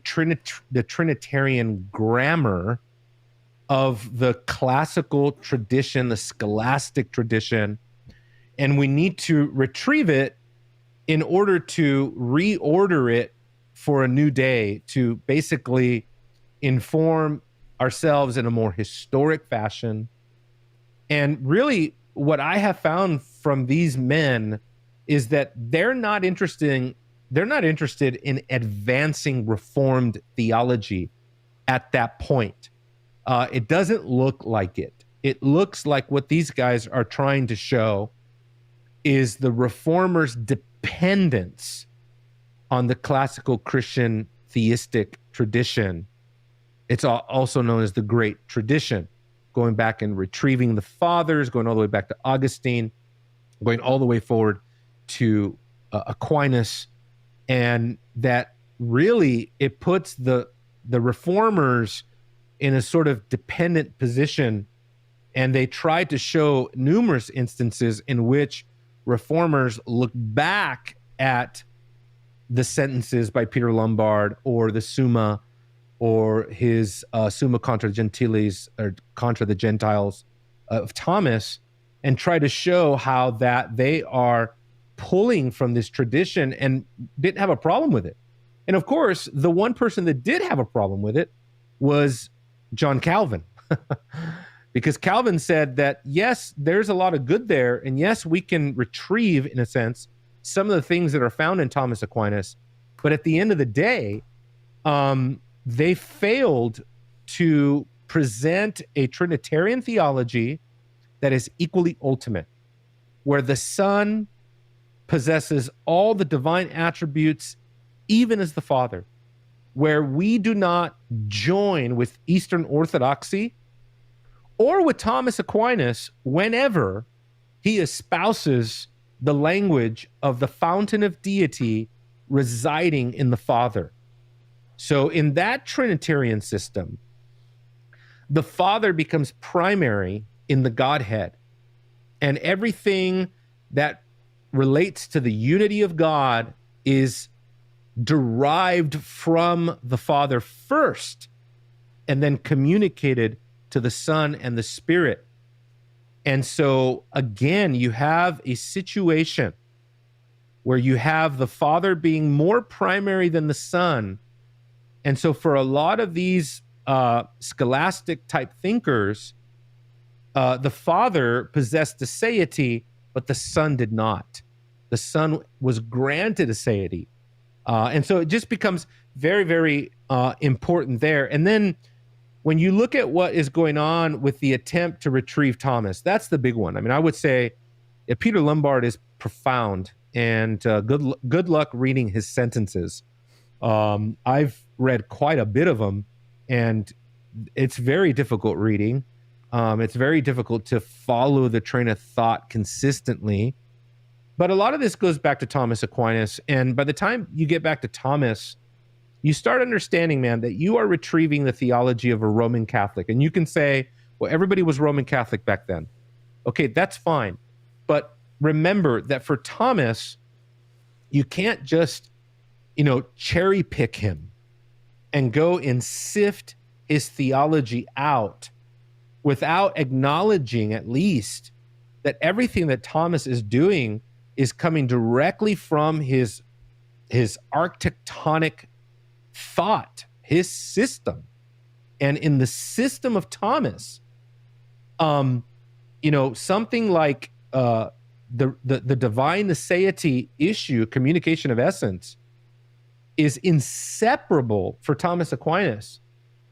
Trinitarian grammar of the classical tradition, the scholastic tradition, and we need to retrieve it in order to reorder it for a new day, to basically inform ourselves in a more historic fashion. And really, what I have found from these men is that they're not interested in advancing Reformed theology at that point. It doesn't look like it. It looks like what these guys are trying to show is the Reformers' dependence on the classical Christian theistic tradition. It's also known as the Great Tradition, going back and retrieving the fathers, going all the way back to Augustine, going all the way forward to Aquinas, and that really it puts the Reformers in a sort of dependent position. And they tried to show numerous instances in which Reformers look back at the sentences by Peter Lombard or the Summa or his Summa contra Gentiles or contra the Gentiles of Thomas, and try to show how that they are pulling from this tradition and didn't have a problem with it. And of course, the one person that did have a problem with it was John Calvin. Because Calvin said that, yes, there's a lot of good there, and yes, we can retrieve, in a sense, some of the things that are found in Thomas Aquinas, but at the end of the day, they failed to present a Trinitarian theology that is equally ultimate, where the Son possesses all the divine attributes, even as the Father, where we do not join with Eastern Orthodoxy or with Thomas Aquinas whenever he espouses the language of the fountain of deity residing in the Father. So in that Trinitarian system, the Father becomes primary in the Godhead, and everything that relates to the unity of God is derived from the Father first, and then communicated to the Son and the Spirit. And so again, you have a situation where you have the Father being more primary than the Son. And so for a lot of these scholastic type thinkers, the Father possessed aseity, but the Son did not. The Son was granted aseity. And so it just becomes very, very important there. And then when you look at what is going on with the attempt to retrieve Thomas, that's the big one. I mean, I would say Peter Lombard is profound, and good luck reading his sentences. I've read quite a bit of them, and it's very difficult reading. It's very difficult to follow the train of thought consistently. But a lot of this goes back to Thomas Aquinas. And by the time you get back to Thomas, you start understanding, man, that you are retrieving the theology of a Roman Catholic. And you can say, well, everybody was Roman Catholic back then. Okay, that's fine. But remember that for Thomas, you can't just, cherry pick him and go and sift his theology out without acknowledging at least that everything that Thomas is doing is coming directly from his architectonic thought, his system. And in the system of Thomas, something like the divine aseity issue, communication of essence, is inseparable for Thomas Aquinas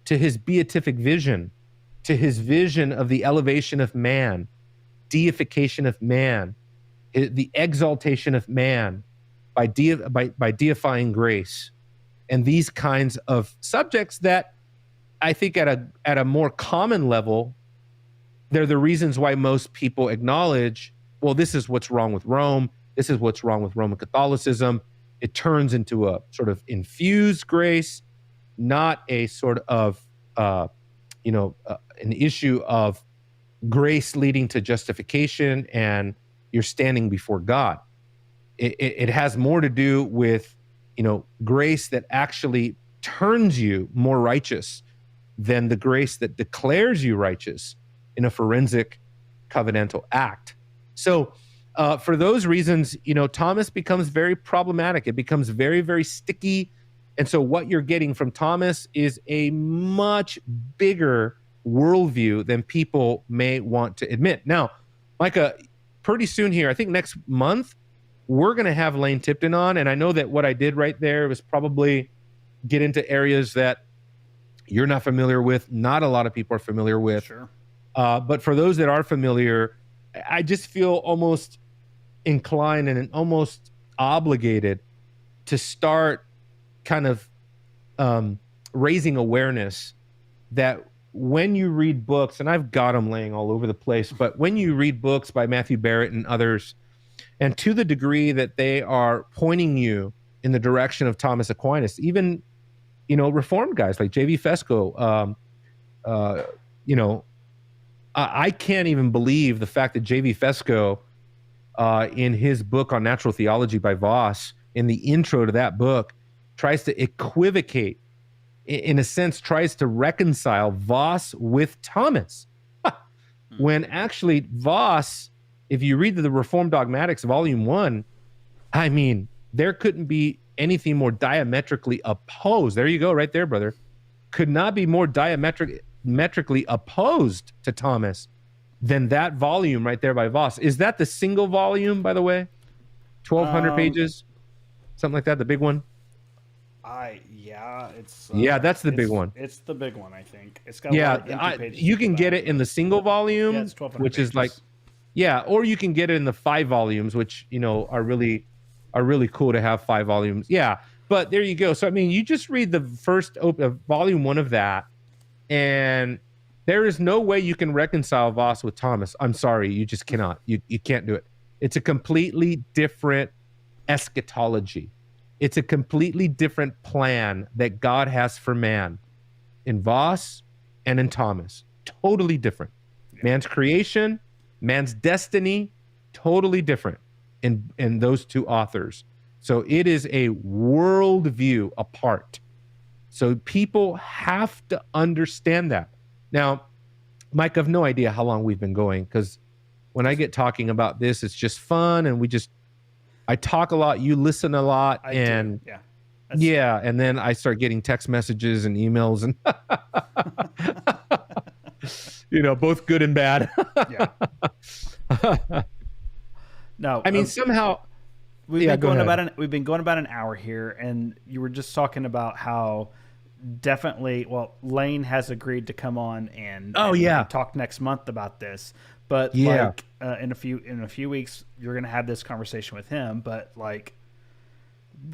to his beatific vision, to his vision of the elevation of man, deification of man, the exaltation of man by deifying grace, and these kinds of subjects that I think at a more common level, they're the reasons why most people acknowledge, well, this is what's wrong with Rome. This is what's wrong with Roman Catholicism. It turns into a sort of infused grace, not a sort of, an issue of grace leading to justification and you're standing before God. It has more to do with, grace that actually turns you more righteous than the grace that declares you righteous in a forensic covenantal act. So For those reasons, Thomas becomes very problematic. It becomes very, very sticky. And so what you're getting from Thomas is a much bigger worldview than people may want to admit. Now, Micah, pretty soon here, I think next month, we're going to have Lane Tipton on. And I know that what I did right there was probably get into areas that you're not familiar with, not a lot of people are familiar with. Sure. But for those that are familiar, I just feel almost inclined and almost obligated to start kind of raising awareness that when you read books, and I've got them laying all over the place, but when you read books by Matthew Barrett and others, and to the degree that they are pointing you in the direction of Thomas Aquinas, even, Reformed guys like J.V. Fesco, I can't even believe the fact that J.V. Fesco, in his book on natural theology by Voss, in the intro to that book, tries to equivocate, in a sense, tries to reconcile Voss with Thomas. When actually Voss, if you read the Reformed Dogmatics, Volume 1, I mean, there couldn't be anything more diametrically opposed. There you go, right there, brother. Could not be more diametrically opposed to Thomas than that volume right there by Voss. Is that the single volume, by the way? 1,200 pages? Something like that, the big one? Yeah, that's the big one. It's the big one, I think. It's got a lot of empty pages you can get it in the single volume, it's 1,200 which pages. is like, or you can get it in the 5 volumes, which are really cool to have 5 volumes. Yeah, but there you go. So I mean, you just read the first volume 1 of that, and there is no way you can reconcile Voss with Thomas. I'm sorry, you just cannot. You can't do it. It's a completely different eschatology. It's a completely different plan that God has for man in Voss and in Thomas. Totally different. Man's creation, man's destiny, totally different in those two authors. So it is a worldview apart. So people have to understand that. Now, Mike, I have no idea how long we've been going, because when I get talking about this, it's just fun, and I talk a lot, you listen a lot, and then I start getting text messages and emails, and both good and bad. No, I mean, somehow we've been going about an hour here, and you were just talking about how definitely, Lane has agreed to come on and talk next month about this. But like in a few weeks, you're gonna have this conversation with him. But like,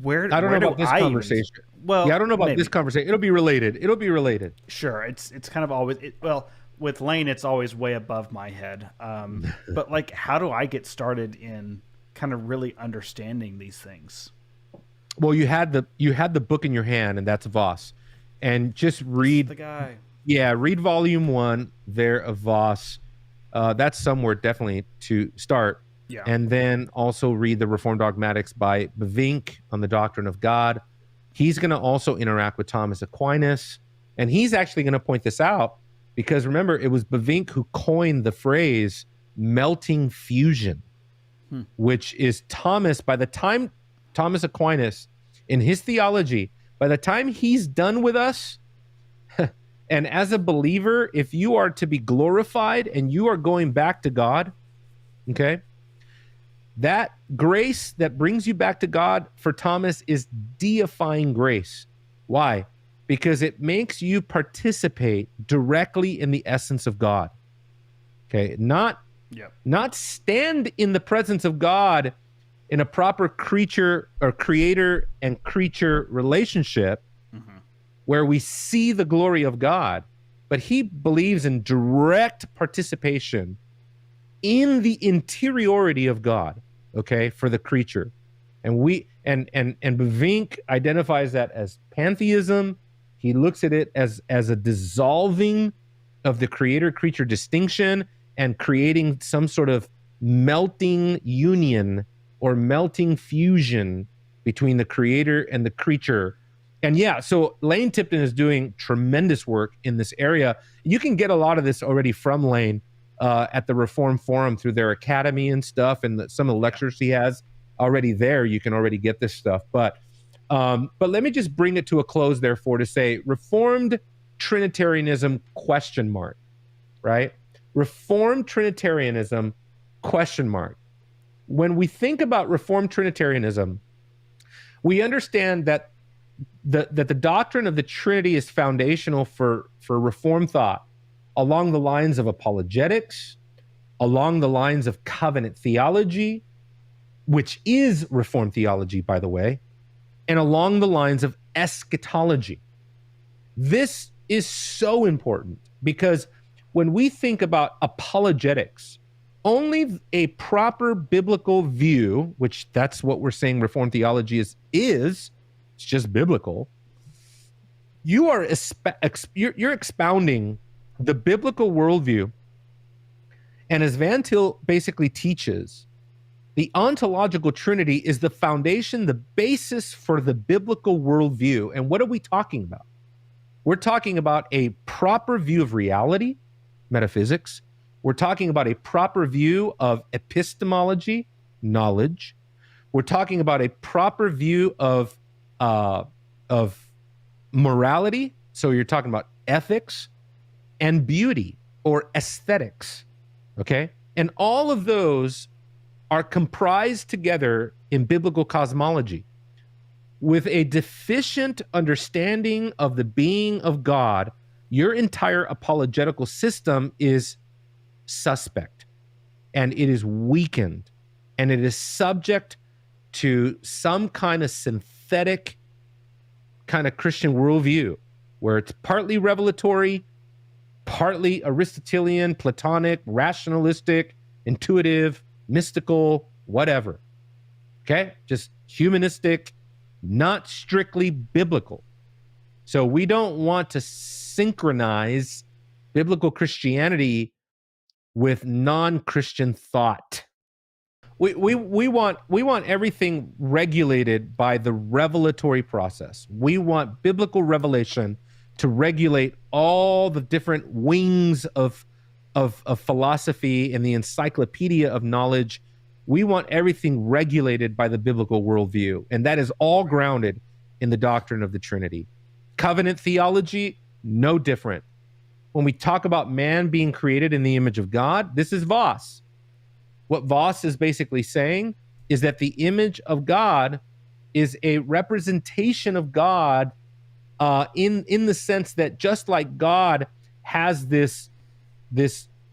I don't know about this conversation. I don't know about this conversation. It'll be related. Sure, it's kind of always with Lane, it's always way above my head. But like, how do I get started in kind of really understanding these things? Well, you had the book in your hand, and that's Voss, and just read the guy. Yeah, read Volume 1 there of Voss. That's somewhere definitely to start. Yeah. And then also read the Reformed Dogmatics by Bavinck on the doctrine of God. He's going to also interact with Thomas Aquinas, and he's actually going to point this out, because remember, it was Bavinck who coined the phrase melting fusion, which is Thomas, by the time Thomas Aquinas, in his theology, by the time he's done with us, and as a believer, if you are to be glorified and you are going back to God, okay, that grace that brings you back to God for Thomas is deifying grace. Why? Because it makes you participate directly in the essence of God. Okay, not stand in the presence of God in a proper creature or creator and creature relationship, where we see the glory of God, but he believes in direct participation in the interiority of God, okay, for the creature. And Bavinck identifies that as pantheism. He looks at it as a dissolving of the creator-creature distinction and creating some sort of melting union or melting fusion between the creator and the creature. And so Lane Tipton is doing tremendous work in this area. You can get a lot of this already from Lane. at the Reform Forum through their academy and stuff, and some of the lectures he has already there. You can already get this stuff. But let me just bring it to a close, therefore, to say Reformed Trinitarianism ? Right? Reformed Trinitarianism ? When we think about Reformed Trinitarianism, we understand that the doctrine of the Trinity is foundational for Reformed thought along the lines of apologetics, along the lines of covenant theology, which is Reformed theology, by the way, and along the lines of eschatology. This is so important because when we think about apologetics, only a proper biblical view, which that's what we're saying Reformed theology is it's just biblical. You're expounding the biblical worldview. And as Van Til basically teaches, the ontological Trinity is the foundation, the basis for the biblical worldview. And what are we talking about? We're talking about a proper view of reality, metaphysics. We're talking about a proper view of epistemology, knowledge. We're talking about a proper view of morality. So you're talking about ethics and beauty or aesthetics. Okay? And all of those are comprised together in biblical cosmology. With a deficient understanding of the being of God, your entire apologetical system is suspect, and it is weakened, and it is subject to some kind of synthetic kind of Christian worldview where it's partly revelatory, partly Aristotelian, Platonic, rationalistic, intuitive, mystical, whatever. Okay? Just humanistic, not strictly biblical. So we don't want to synchronize biblical Christianity with non-Christian thought. We want everything regulated by the revelatory process. We want biblical revelation to regulate all the different wings of philosophy and the encyclopedia of knowledge. We want everything regulated by the biblical worldview, and that is all grounded in the doctrine of the Trinity. Covenant theology, no different. When we talk about man being created in the image of God, this is Voss. What Voss is basically saying is that the image of God is a representation of God in the sense that just like God has this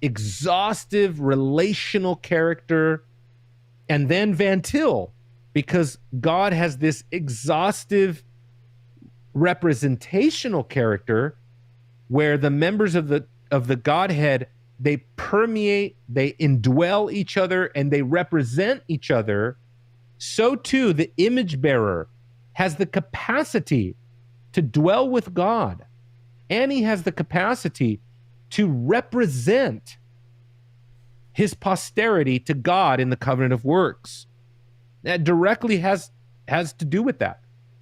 exhaustive relational character, and then Van Til, because God has this exhaustive representational character where the members of the Godhead, they permeate, they indwell each other, and they represent each other. So too, the image bearer has the capacity to dwell with God, and he has the capacity to represent his posterity to God in the covenant of works. That directly has to do with that.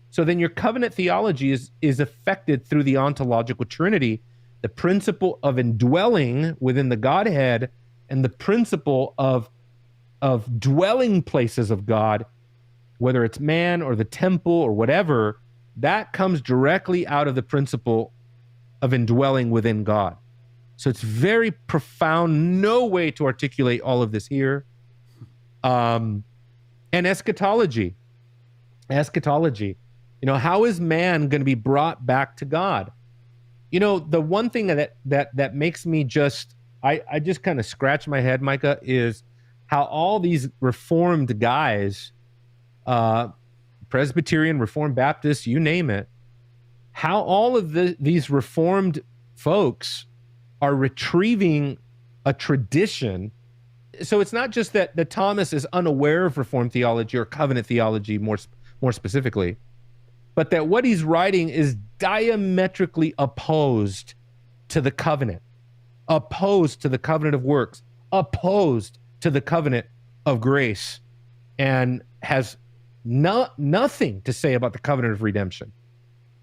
So then your covenant theology is affected through the ontological Trinity, the principle of indwelling within the Godhead, and the principle of dwelling places of God, whether it's man or the temple or whatever, that comes directly out of the principle of indwelling within God. So it's very profound, no way to articulate all of this here. And eschatology. How is man going to be brought back to God? The one thing that makes me I just kind of scratch my head, Micah, is how all these Reformed guys, Presbyterian, Reformed Baptist, you name it, how all of these Reformed folks are retrieving a tradition. So it's not just that Thomas is unaware of Reformed theology or covenant theology more specifically, but that what he's writing is diametrically opposed to the covenant, opposed to the covenant of works, opposed to the covenant of grace, and has nothing to say about the covenant of redemption.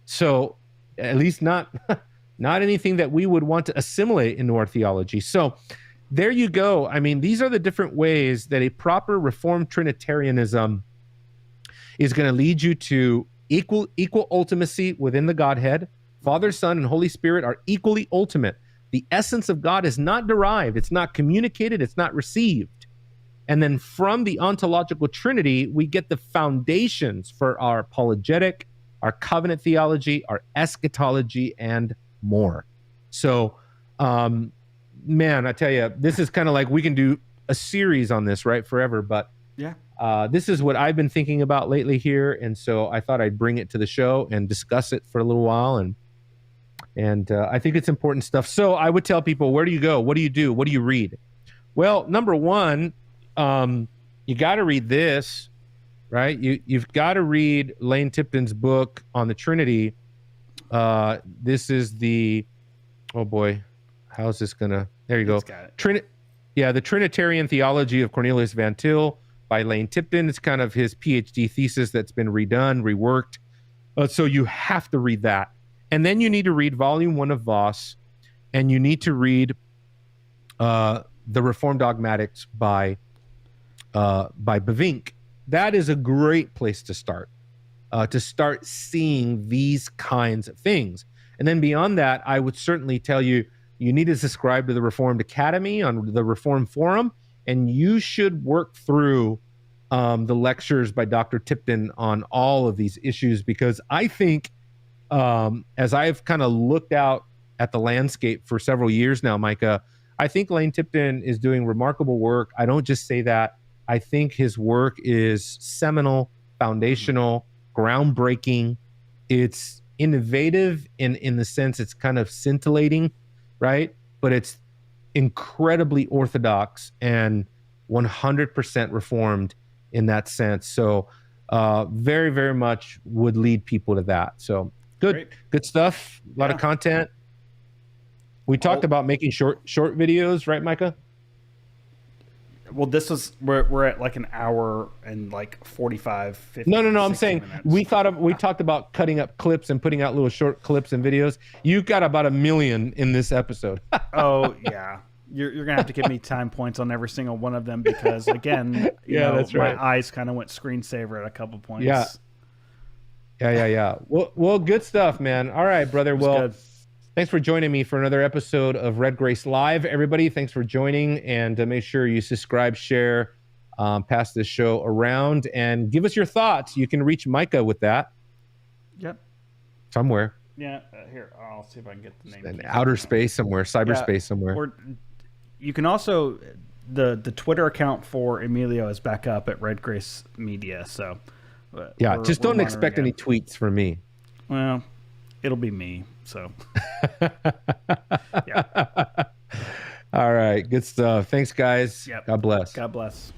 So at least not anything that we would want to assimilate into our theology. So there you go. I mean, these are the different ways that a proper Reformed Trinitarianism is going to lead you to equal ultimacy within the Godhead. Father, Son, and Holy Spirit are equally ultimate. The essence of God is not derived, it's not communicated, it's not received. And then from the ontological Trinity, we get the foundations for our apologetic, our covenant theology, our eschatology, and more. So, man, I tell you, this is kind of like we can do a series on this, right, forever. But yeah, this is what I've been thinking about lately here, and so I thought I'd bring it to the show and discuss it for a little while. And I think it's important stuff. So I would tell people, where do you go? What do you do? What do you read? Well, number one, you got to read this, right? You've got to read Lane Tipton's book on the Trinity. This is the, oh boy, how's this gonna? There you go. The Trinitarian Theology of Cornelius Van Til by Lane Tipton. It's kind of his PhD thesis that's been redone, reworked. So you have to read that. And then you need to read Volume 1 of Voss, and you need to read the Reformed Dogmatics by Bavinck. That is a great place to start seeing these kinds of things. And then beyond that, I would certainly tell you, you need to subscribe to the Reformed Academy on the Reformed Forum, and you should work through the lectures by Dr. Tipton on all of these issues, because I think, as I've kind of looked out at the landscape for several years now, Micah, I think Lane Tipton is doing remarkable work. I don't just say that. I think his work is seminal, foundational, groundbreaking. It's innovative in the sense it's kind of scintillating, right? But it's incredibly orthodox and 100% Reformed in that sense. So very, very much would lead people to that. So good stuff. A lot of content. We talked about making short videos, right, Micah? Well, this was we're at like an hour and like 45, 50. No. I'm saying minutes. we talked about cutting up clips and putting out little short clips and videos. You got about 1 million in this episode. Oh yeah, you're gonna have to give me time points on every single one of them, because again, that's right. My eyes kind of went screensaver at a couple points. Yeah. Well, good stuff, man. All right, brother. Well, good. Thanks for joining me for another episode of Red Grace Live, everybody. Thanks for joining, and make sure you subscribe, share, pass this show around, and give us your thoughts. You can reach Micah with that. Yep. Somewhere. Yeah. Here, I'll see if I can get the name. In outer space somewhere, cyberspace somewhere. Or you can also, the Twitter account for Emilio is back up at Red Grace Media. So just don't expect any tweets from me. Well, it'll be me. So, yeah. All right. Good stuff. Thanks, guys. Yep. God bless. God bless.